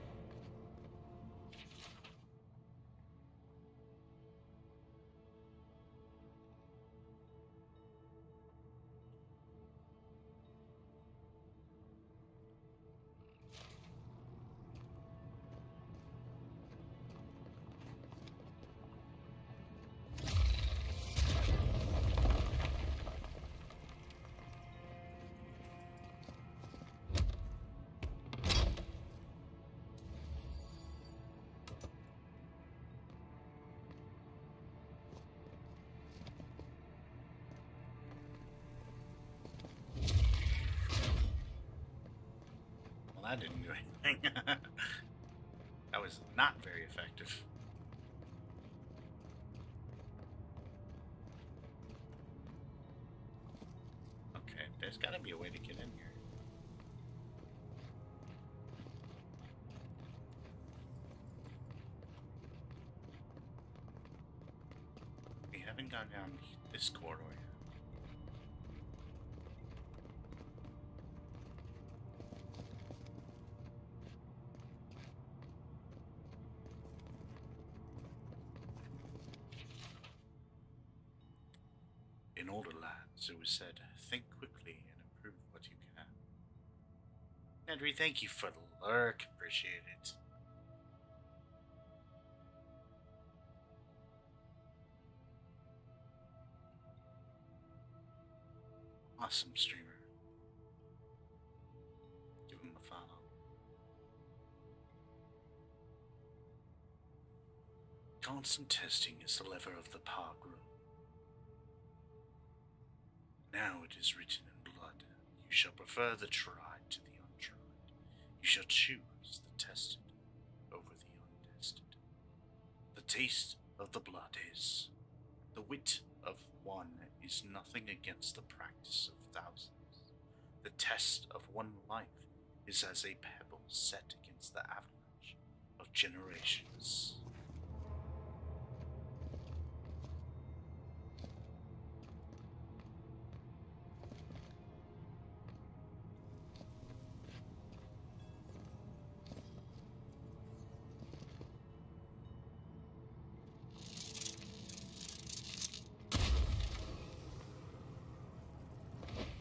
Well, that didn't do anything. That was not very effective. Okay, there's gotta be a way to get in here. We haven't gone down this corridor yet. In older lands, it was said, think quickly and improve what you can. Henry, thank you for the lurk. Appreciate it. Awesome streamer. Give him a follow. Constant testing is the lever of the power group. Now it is written in blood, you shall prefer the tried to the untried. You shall choose the tested over the untested. The taste of the blood is. The wit of one is nothing against the practice of thousands. The test of one life is as a pebble set against the avalanche of generations.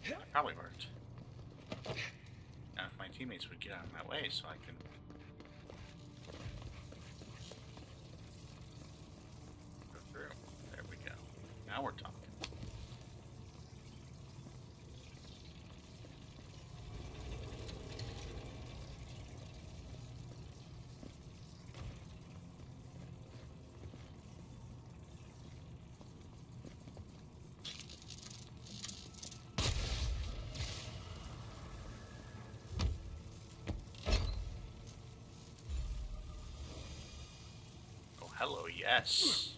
That probably worked. Now if my teammates would get out of my way so I can go through. There we go. Now we're talking. Hello, yes.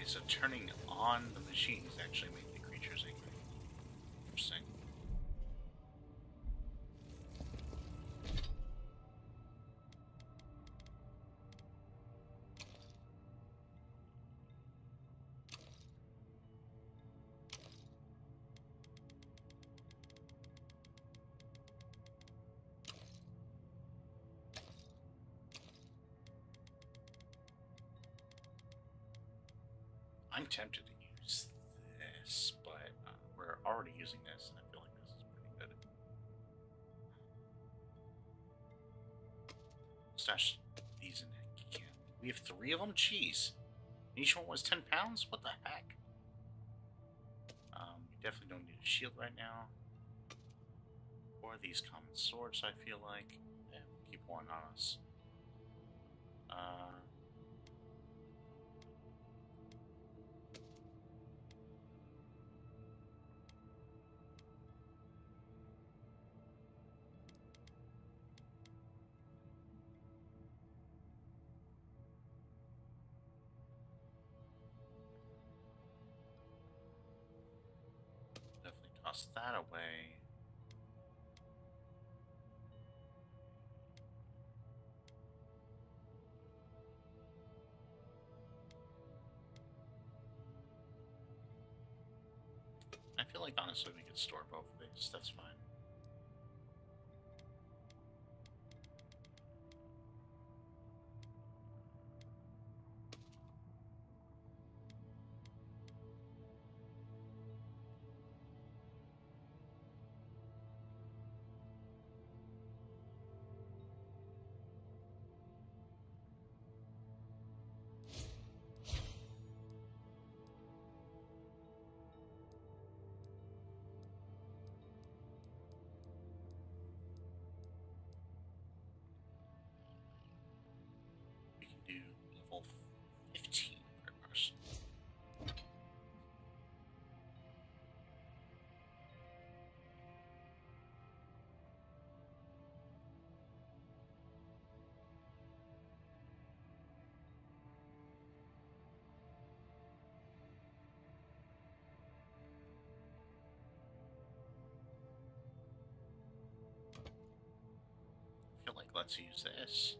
So turning on the machines actually make the creatures angry. Interesting. I'm tempted to use this, but we're already using this, and I feel like this is pretty good. Stash these in a can. We have 3 of them? Jeez. Each one was 10 pounds? What the heck? We definitely don't need a shield right now. Or these common swords, I feel like. Yeah, we'll keep one on us. Toss that away. I feel like honestly we could store both of these. That's fine. Do level 15 per person. I feel like let's use this.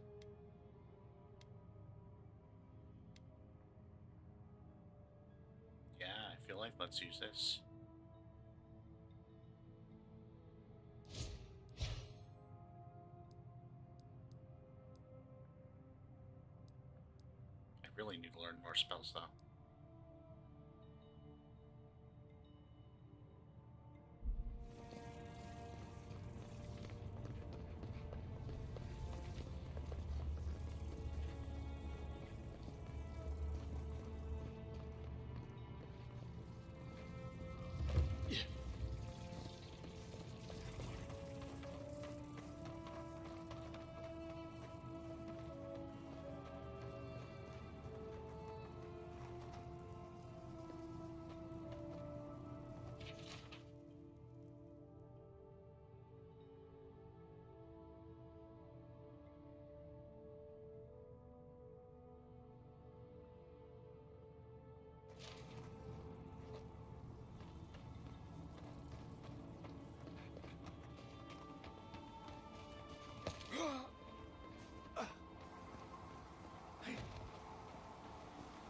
I feel like let's use this. really need to learn more spells, though.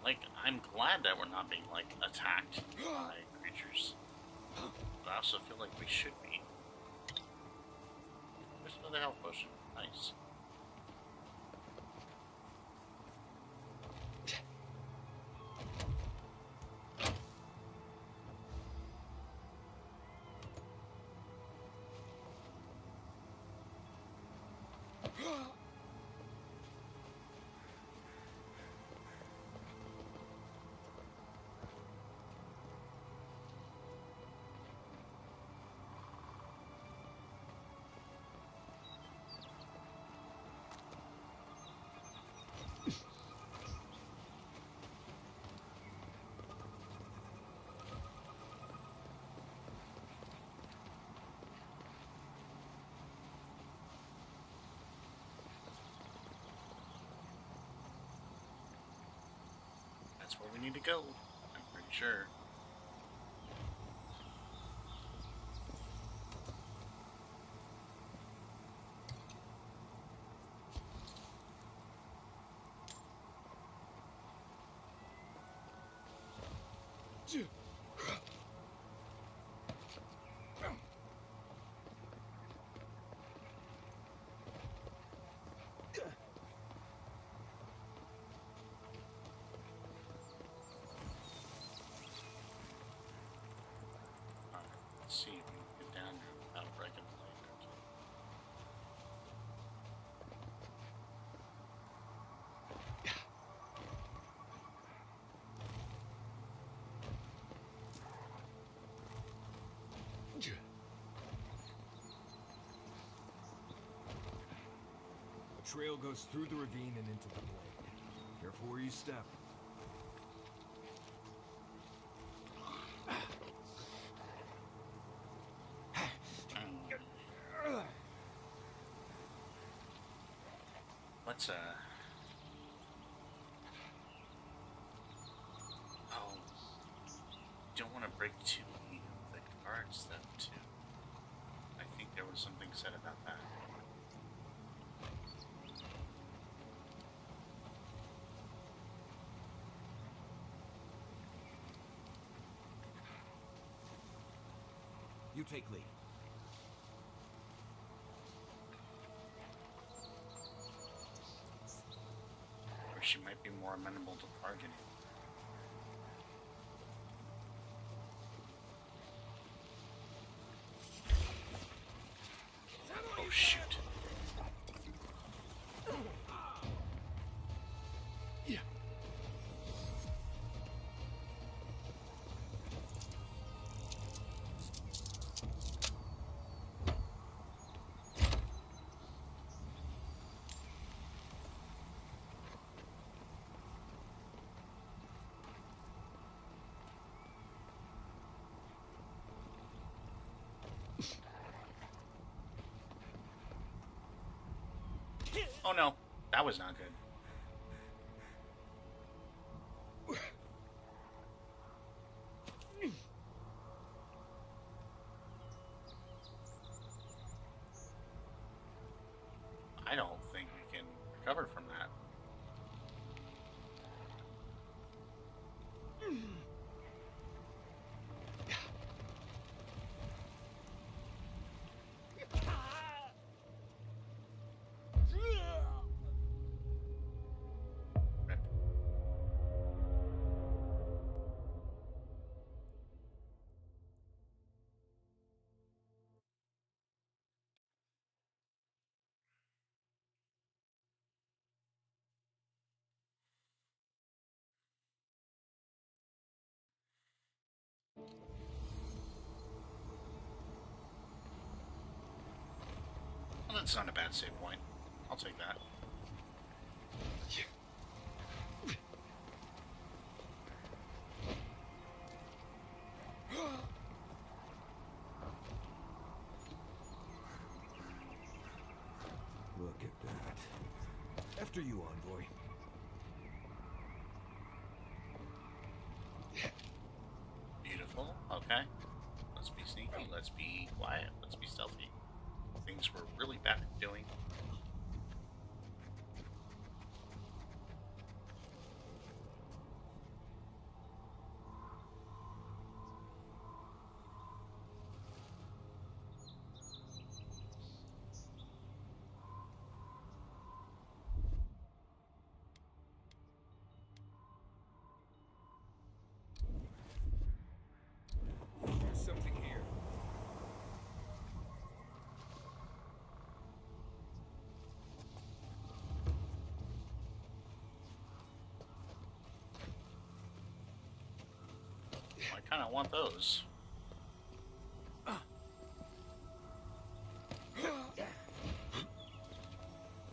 Like, I'm glad that we're not being, like, attacked by creatures. But I also feel like we should be. There's another health potion. Nice. That's where we need to go, I'm pretty sure. Let's see if we can get down here without breaking the lanyard. The trail goes through the ravine and into the glade. Careful where you step. Let's, oh, don't want to break too many of the guards, though, too. I think there was something said about that. You take lead. Or she might be more amenable to bargaining. Oh, shoot. Yeah. Oh no, that was not good. I don't think we can recover from that. Rip. That's not a bad save point. I'll take that. Look at that. After you, envoy. Beautiful. Okay. Let's be sneaky. Let's be quiet. Let's be stealthy. Things we're really bad at doing. There's something here. I kind of want those.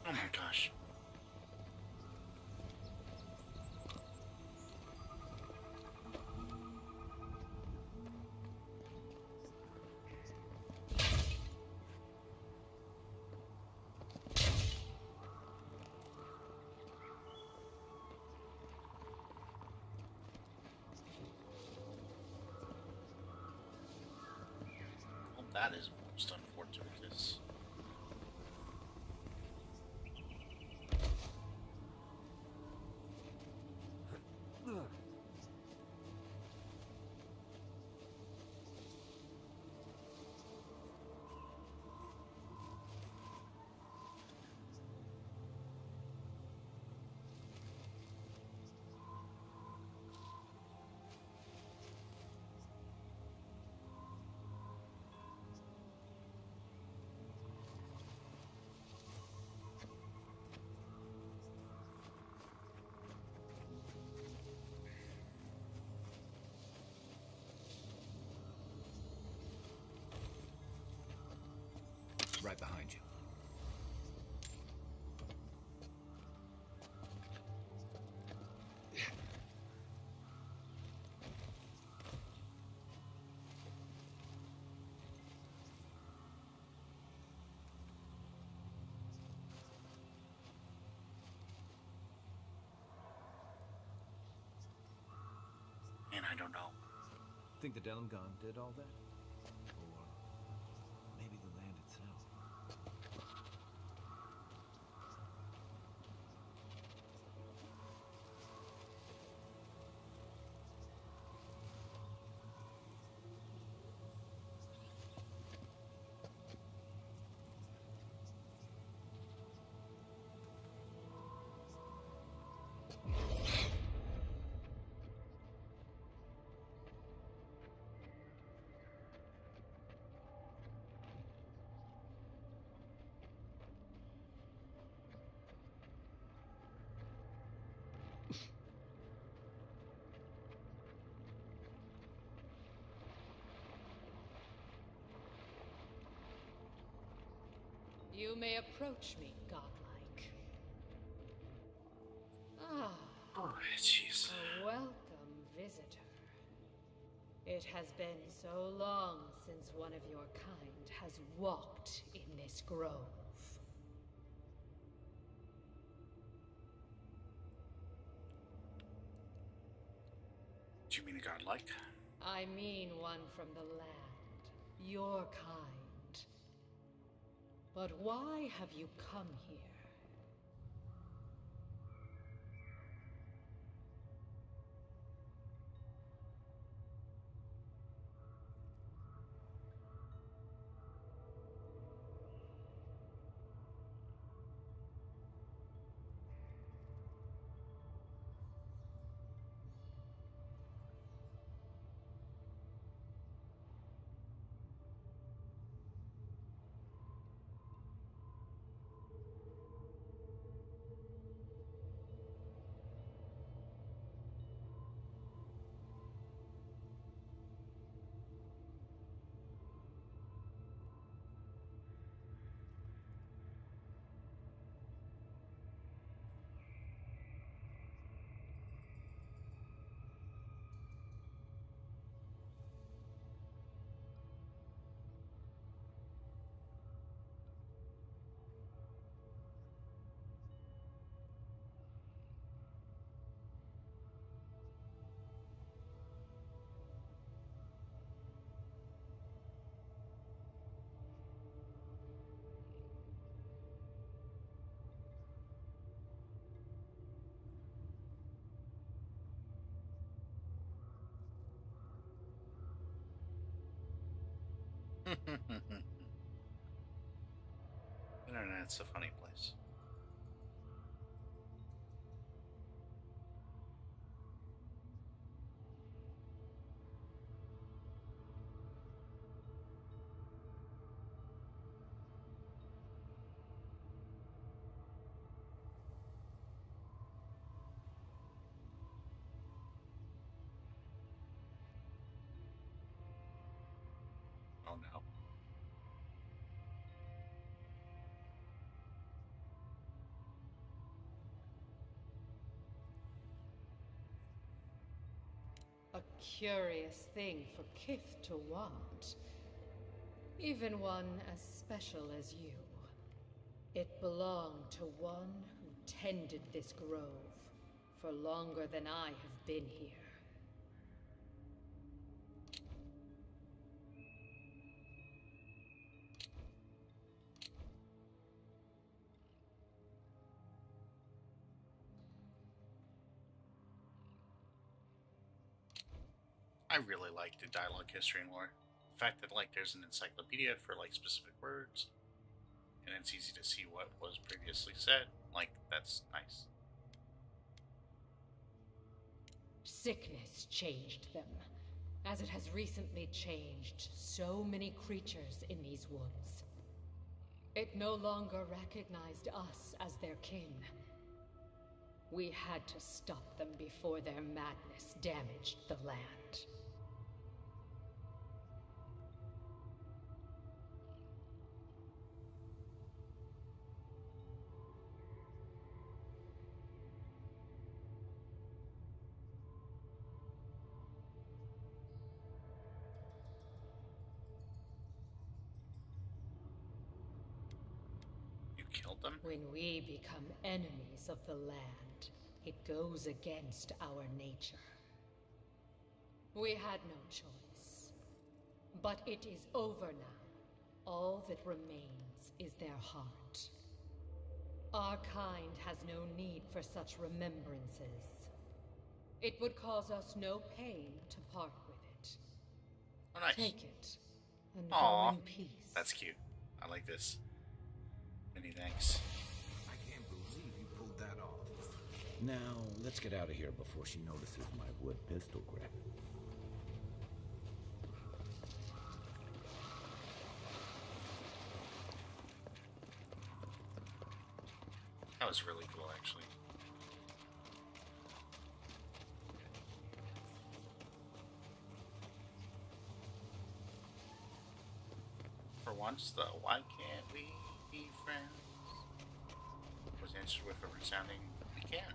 Oh my gosh. Well, that is most unfortuitous. Right behind you. And I don't know. Think the Delimgon did all that? Or maybe the land itself? You may approach me, godlike. Ah, Oh, jeez. a welcome visitor. It has been so long since one of your kind has walked in this grove. Do you mean a godlike? I mean one from the land, your kind. But why have you come here? Internet's a funny place. Oh no. A curious thing for Kith to want. Even one as special as you. It belonged to one who tended this grove for longer than I have been here. I really like the dialogue history and lore. The fact that like there's an encyclopedia for like specific words, and it's easy to see what was previously said. Like that's nice. Sickness changed them, as it has recently changed so many creatures in these woods. It no longer recognized us as their kin. We had to stop them before their madness damaged the land. You killed them? When we become enemies of the land, it goes against our nature. We had no choice. But it is over now. All that remains is their heart. Our kind has no need for such remembrances. It would cause us no pain to part with it. Oh, nice. Take it, and Aw, go in peace. that's cute. I like this. Many thanks. I can't believe you pulled that off. Now, let's get out of here before she notices my wood pistol grip. That was really cool, actually. For once, though, why can't we be friends? Was answered with a resounding, we can.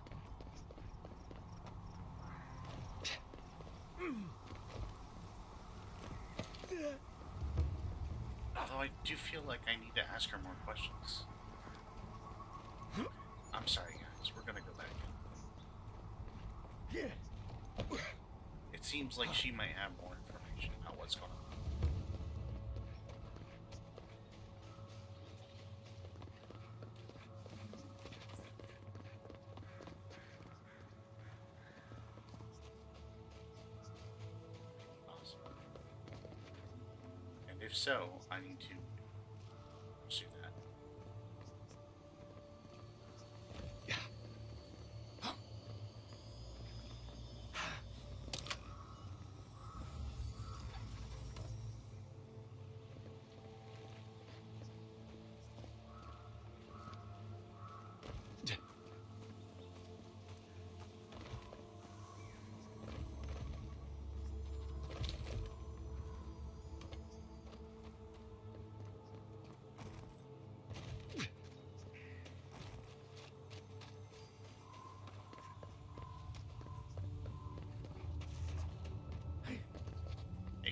Although I do feel like I need to ask her more questions. I'm sorry, guys. We're gonna go back. It seems like she might have more information about what's going on. Awesome. And if so, I need to pursue that.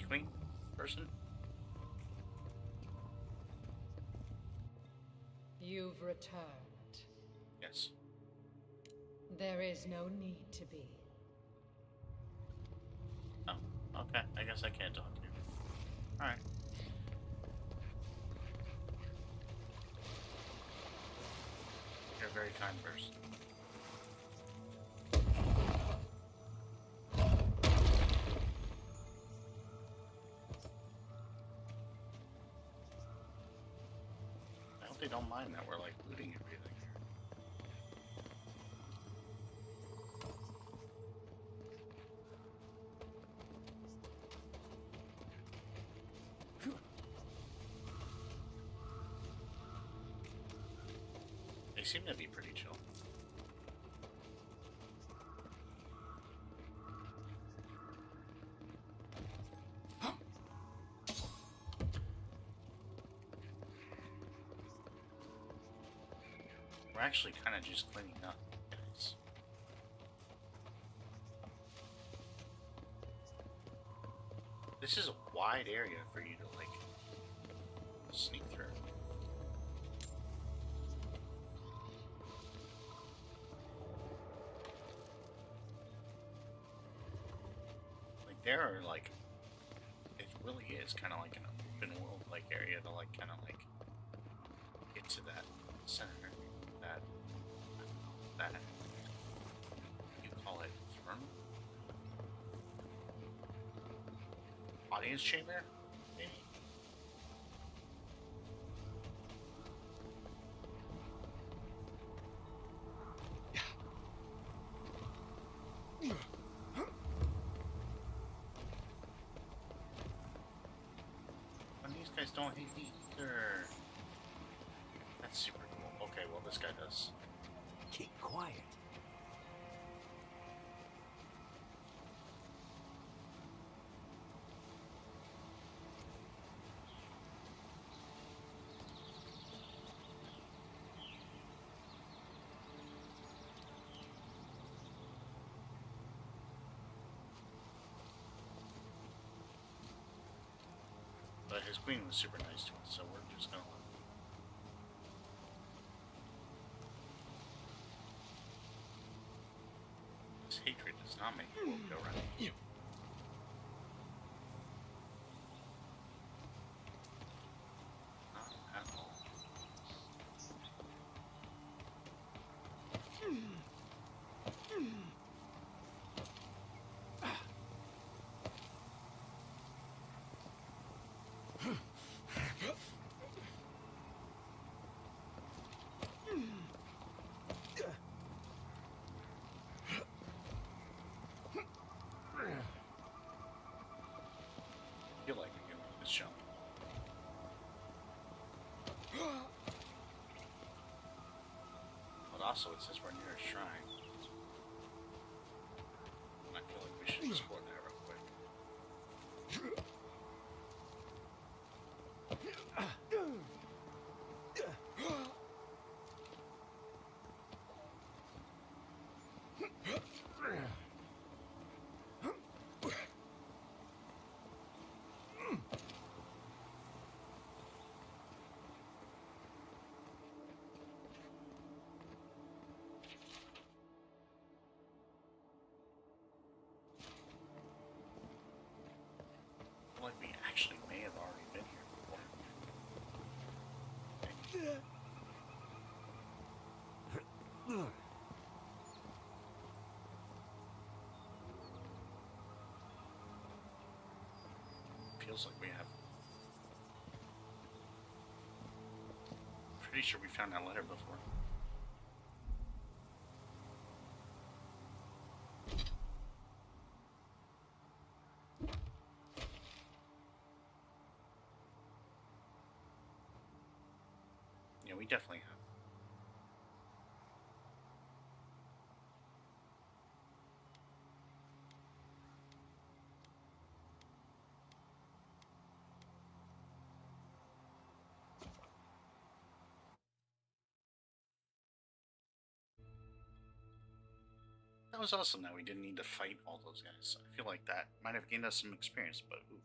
Queen person? You've returned. Yes. There is no need to be. Oh, okay. I guess I can't talk to you. Alright. You're a very kind person. actually don't mind that we're like looting everything. They seem to be pretty chill. We're actually kind of just cleaning up, guys. This is a wide area for you to, like, sneak through. Like, there are, like, it really is kind of like an open world, like, area to, like, kind of, like, get to that center. That, I don't know, that, you call it throne? Audience chamber, maybe? And these guys don't hate me either. That's super cool. Okay, well this guy does. Keep quiet. But his queen was super nice to us, so we're just gonna. This hatred does not make the world go round. Not at all. I feel like we can this jump. But also, it says we're near a shrine. And I feel like we should explore that real quick. Like we actually may have already been here before. Feels like we have. Pretty sure we found that letter before. Yeah, we definitely have. That was awesome that we didn't need to fight all those guys. I feel like that might have gained us some experience, but ooh.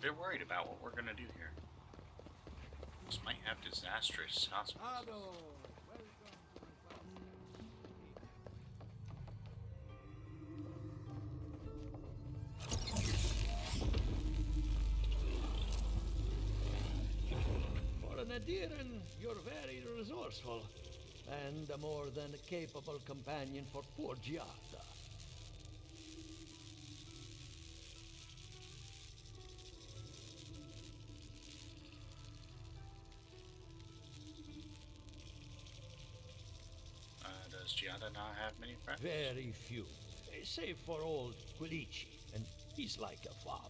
They're worried about what we're gonna do here. This might have disastrous consequences. For an Adiran, you're very resourceful, and a more than capable companion for poor DiJaDi. Does DiJaDi not have many friends? Very few, save for old Quilici, and he's like a father.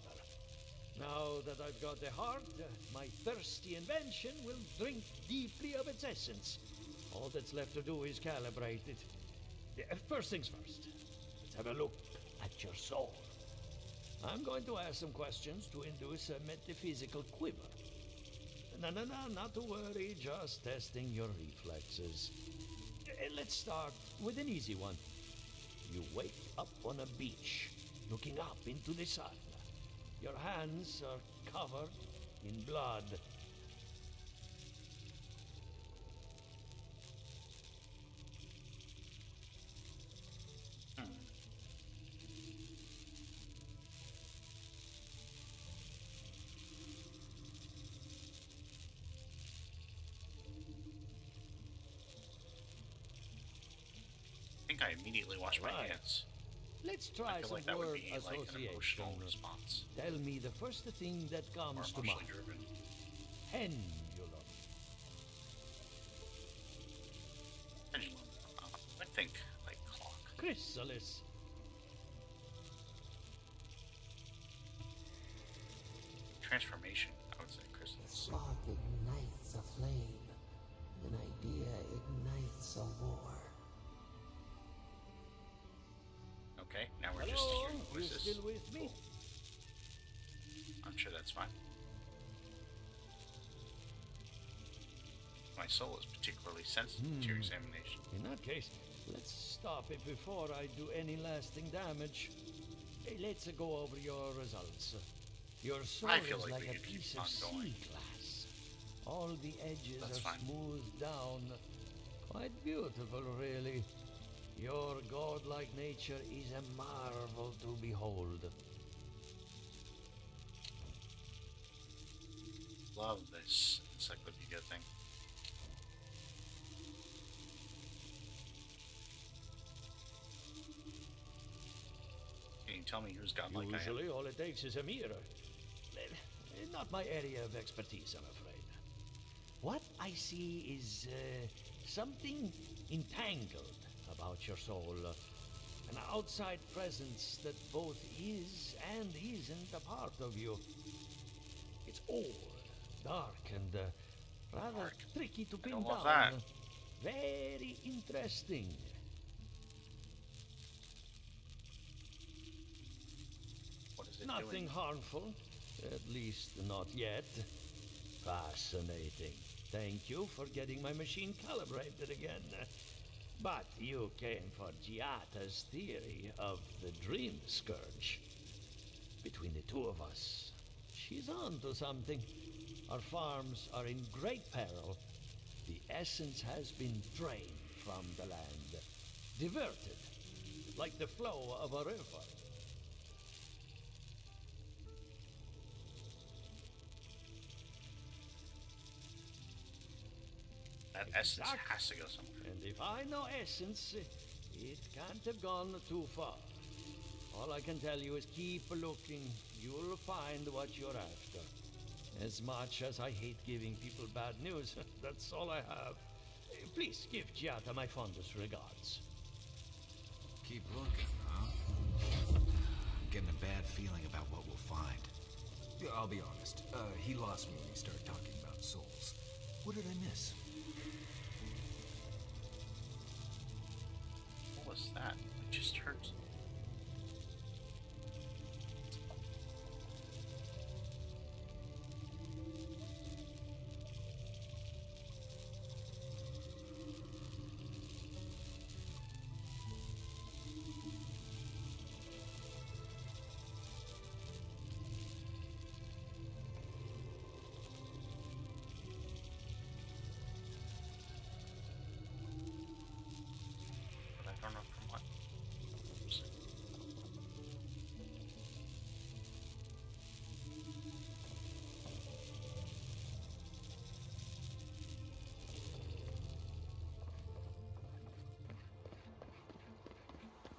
Now that I've got the heart, my thirsty invention will drink deeply of its essence. All that's left to do is calibrate it. First things first, let's have a look at your soul. I'm going to ask some questions to induce a metaphysical quiver. No, not to worry, just testing your reflexes. Let's start with an easy one. You wake up on a beach, looking up into the sun. Your hands are covered in blood. I think I immediately wash my Right. hands. Let's I try feel some like that would word be like an association. emotional response. Tell me the first thing that Or comes to emotionally mind. driven. Pendulum. Pendulum. I think like clock. Chrysalis. Transformation, I would say, crystals. Spark ignites a flame. An idea ignites a war. Okay, now we're just Hello? hearing You voices. still with me? I'm sure that's fine. My soul is particularly sensitive to your examination. In that case, let's stop it before I do any lasting damage. Let's go over your results. Your soul I feel is like like we a could keep piece on of going. sea glass. All the edges That's are fine. smoothed down. Quite beautiful, really. Your godlike nature is a marvel to behold. Love this encyclopedia thing. Can you tell me who's godlike I am? Usually, all it takes is a mirror. Not my area of expertise, I'm afraid. What I see is something entangled about your soul. An outside presence that both is and isn't a part of you. It's old, dark, and rather Dark. tricky to pin don't down. love that. Very interesting. What is it Nothing doing? harmful, at least not yet. Fascinating. Thank you for getting my machine calibrated again. But you came for DiJaDi's theory of the dream scourge. Between the two of us, she's on to something. Our farms are in great peril. The essence has been drained from the land, diverted, like the flow of a river. That essence Exact. has to go somewhere. And if I know essence, it can't have gone too far. All I can tell you is keep looking. You'll find what you're after. As much as I hate giving people bad news, that's all I have. Please give DiJaDi my fondest regards. Keep looking, huh? I'm getting a bad feeling about what we'll find. Yeah, I'll be honest. He lost me when he started talking about souls. What did I miss? What was that? I just heard.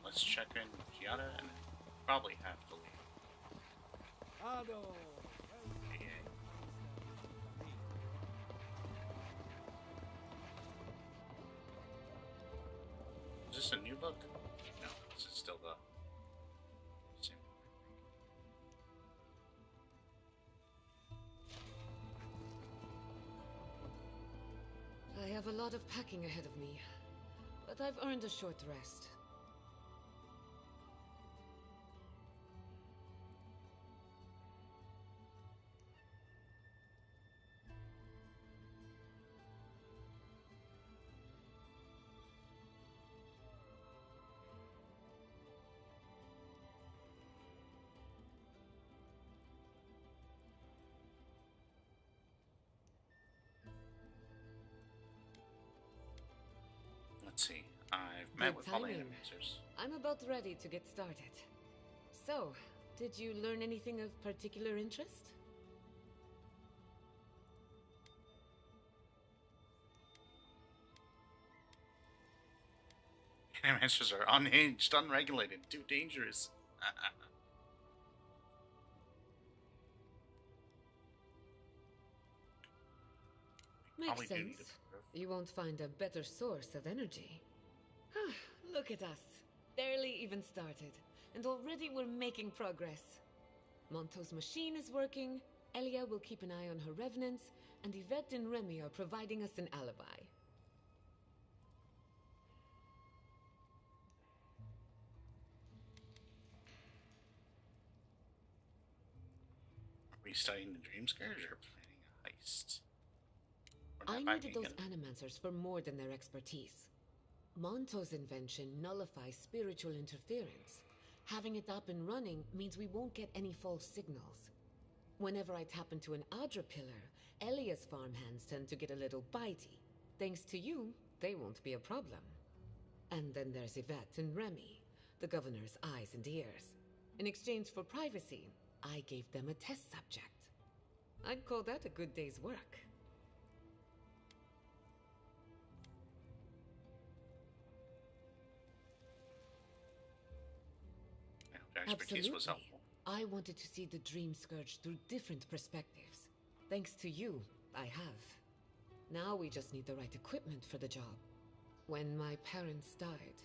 let's check in with DiJaDi and probably have to leave. Yeah. Is this a new book? No, this is still the same. I have a lot of packing ahead of me, but I've earned a short rest. Let's see. I've met with all the timing. answers. I'm about ready to get started. So, did you learn anything of particular interest? Answers are unhinged, unregulated, too dangerous. Makes sense. You won't find a better source of energy. Look at us. Barely even started. And already we're making progress. Monto's machine is working, Elia will keep an eye on her revenants, and Yvette and Remy are providing us an alibi. Are we studying the Dream Scourge or planning a heist? I needed those animancers for more than their expertise. Monto's invention nullifies spiritual interference. Having it up and running means we won't get any false signals. Whenever I tap into an Adra pillar, Elia's farmhands tend to get a little bitey. Thanks to you, they won't be a problem. And then there's Yvette and Remy, the governor's eyes and ears. In exchange for privacy, I gave them a test subject. I'd call that a good day's work. Expertise was Absolutely. helpful. I wanted to see the Dream Scourge through different perspectives. Thanks to you, I have. Now we just need the right equipment for the job. When my parents died,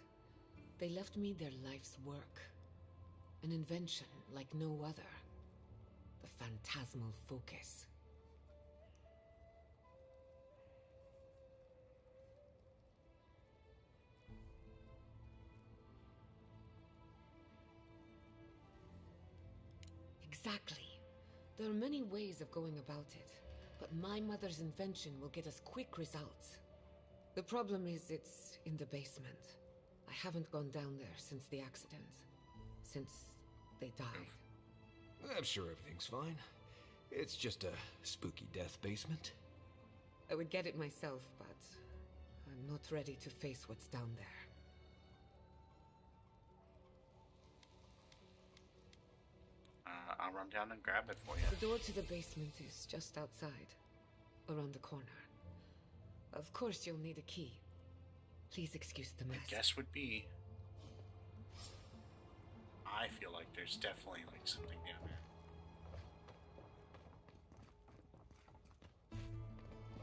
they left me their life's work. An invention like no other. The phantasmal focus. Exactly. There are many ways of going about it, but my mother's invention will get us quick results. The problem is it's in the basement. I haven't gone down there since the accident. Since they died. I'm sure everything's fine. It's just a spooky death basement. I would get it myself, but I'm not ready to face what's down there. I'll run down and grab it for you. The door to the basement is just outside, around the corner. Of course you'll need a key. Please excuse the mess. My guess would be... I feel like there's definitely like something down there.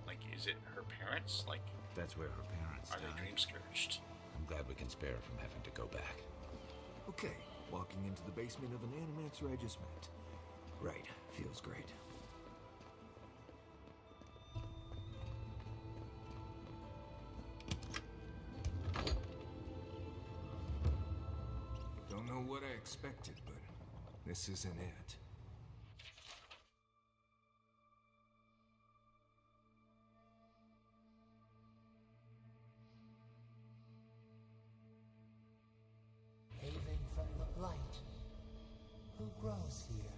Like, is it her parents? Like, That's where her parents are they died. dream scourged? I'm glad we can spare her from having to go back. Okay, walking into the basement of an animancer I just met. Right, feels great. Don't know what I expected, but this isn't it. Haven from the blight. Who grows here?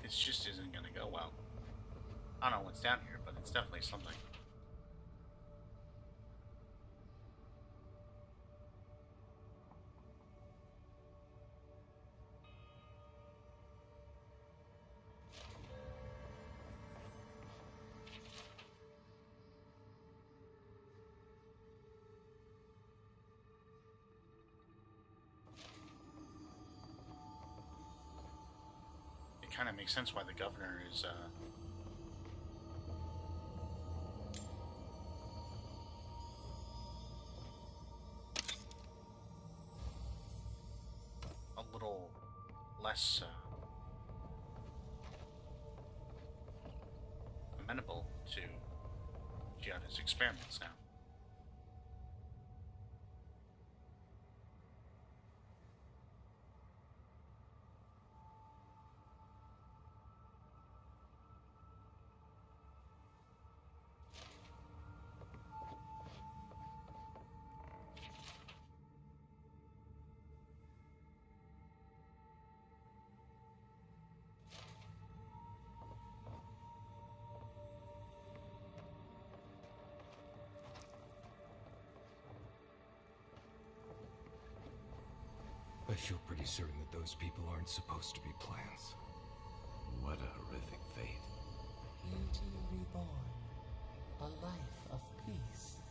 this just isn't gonna go well. I don't know what's down here, but it's definitely something. It kind of makes sense why the governor is, a little less, amenable to DiJaDi's experiments now. I feel pretty certain that those people aren't supposed to be plants. What a horrific fate. Beauty reborn. A life of peace.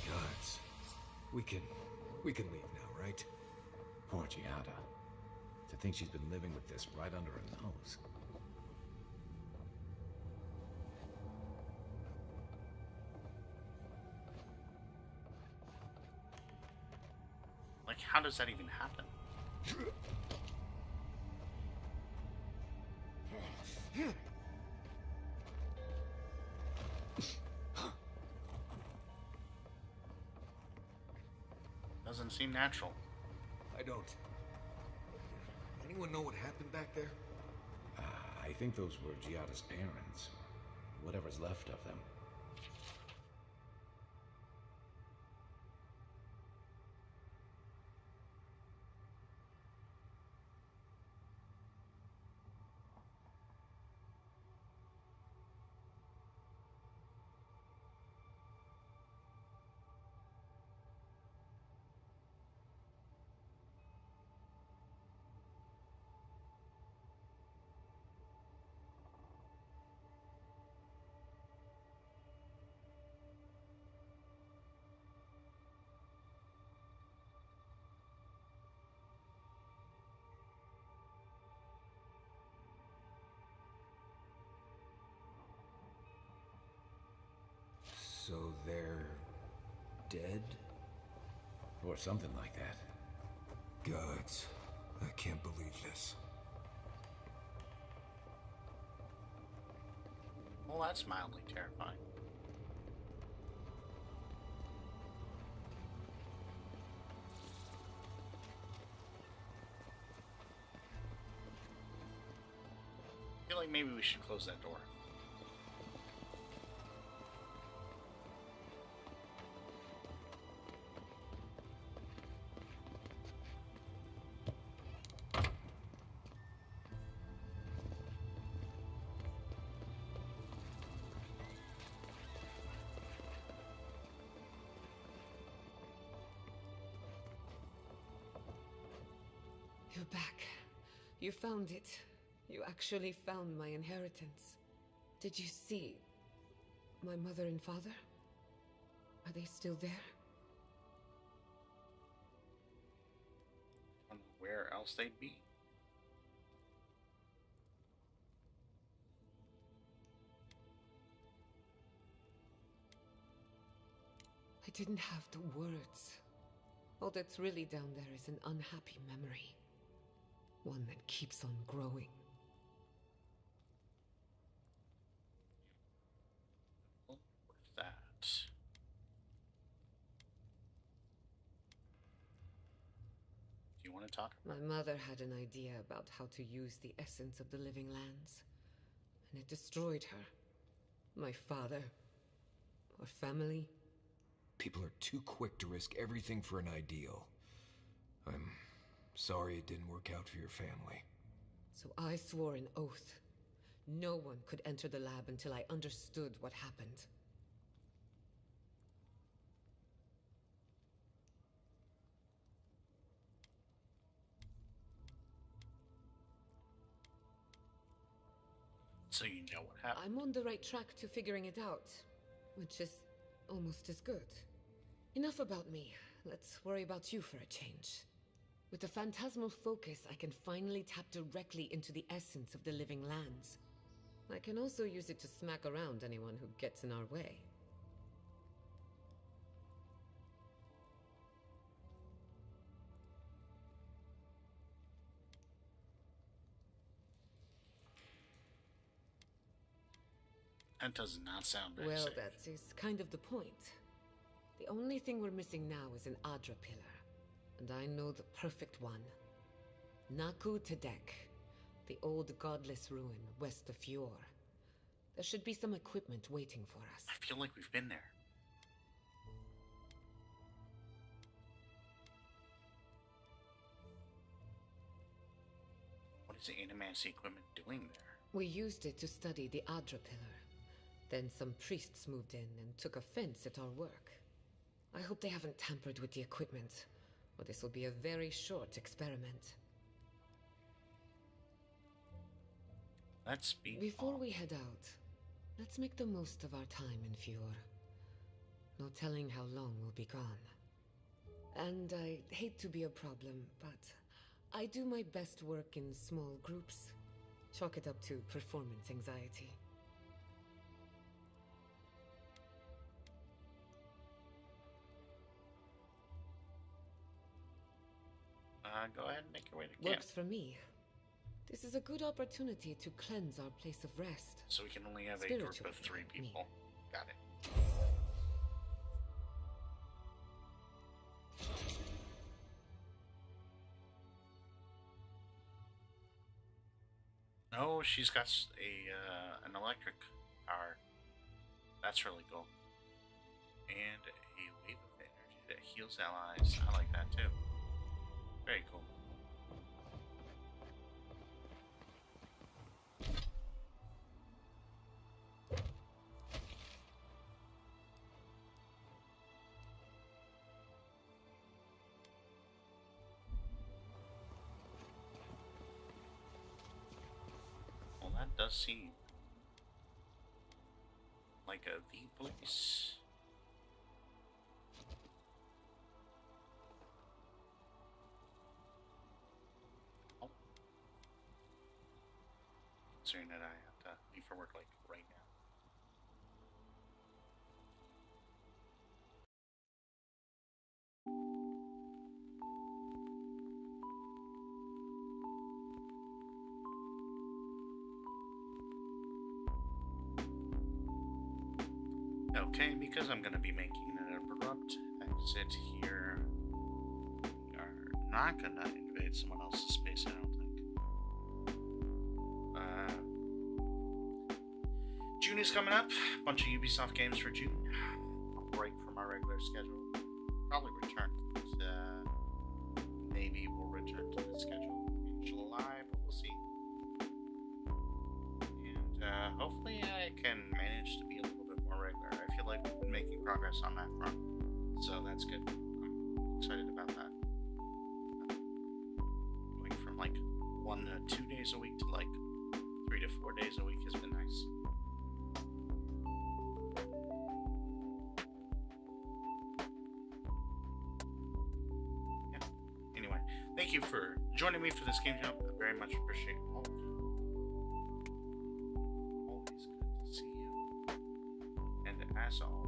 Gods. We can leave now, right? Poor DiJaDi. To think she's been living with this right under her nose. Like, how does that even happen? Doesn't seem natural. I don't. Anyone know what happened back there? I think those were DiJaDi's parents. Whatever's left of them. So they're dead? Or something like that. Gods, I can't believe this. Well, that's mildly terrifying. I feel like maybe we should close that door. You're back. You found it. You actually found my inheritance. Did you see my mother and father? Are they still there? Where else they'd be? I didn't have the words. All that's really down there is an unhappy memory. One that keeps on growing. With that. Do you want to talk? My mother had an idea about how to use the essence of the living lands, and it destroyed her. My father. Our family. People are too quick to risk everything for an ideal. Sorry it didn't work out for your family. So I swore an oath. No one could enter the lab until I understood what happened. So you know what happened? I'm on the right track to figuring it out, which is almost as good. Enough about me. Let's worry about you for a change. With the phantasmal focus, I can finally tap directly into the essence of the living lands. I can also use it to smack around anyone who gets in our way. That does not sound very Well, safe. that is kind of the point. The only thing we're missing now is an Adra pillar. And I know the perfect one. Naku Tedek, the old godless ruin west of Fjord. There should be some equipment waiting for us. I feel like we've been there. What is the Animancy equipment doing there? We used it to study the Adra pillar. Then some priests moved in and took offense at our work. I hope they haven't tampered with the equipment, or this will be a very short experiment. Let's be Before we head out, let's make the most of our time in Fjord. No telling how long we'll be gone. And I hate to be a problem, but I do my best work in small groups. Chalk it up to performance anxiety. Go ahead and make your way to camp. Works for me. This is a good opportunity to cleanse our place of rest. So we can only have a group of 3 people. Got it. Oh, she's got an electric power. That's really cool. And a wave of energy that heals allies. I like that too. Very cool. Well, that does seem like a V place. Considering that I have to leave for work like right now. Okay, because I'm going to be making an abrupt exit here, we are not going to invade someone else's space, I don't think. June is coming up. A bunch of Ubisoft games for June. A break from our regular schedule. Probably return to, maybe we'll return to the schedule in July, but we'll see. And hopefully I can manage to be a little bit more regular. I feel like we've been making progress on that front, so that's good. I'm excited about that. Going from like 1 to 2 days a week to like 3 to 4 days a week has been nice. Thank you for joining me for this game jump. I very much appreciate all of you. Always good to see you. And as always,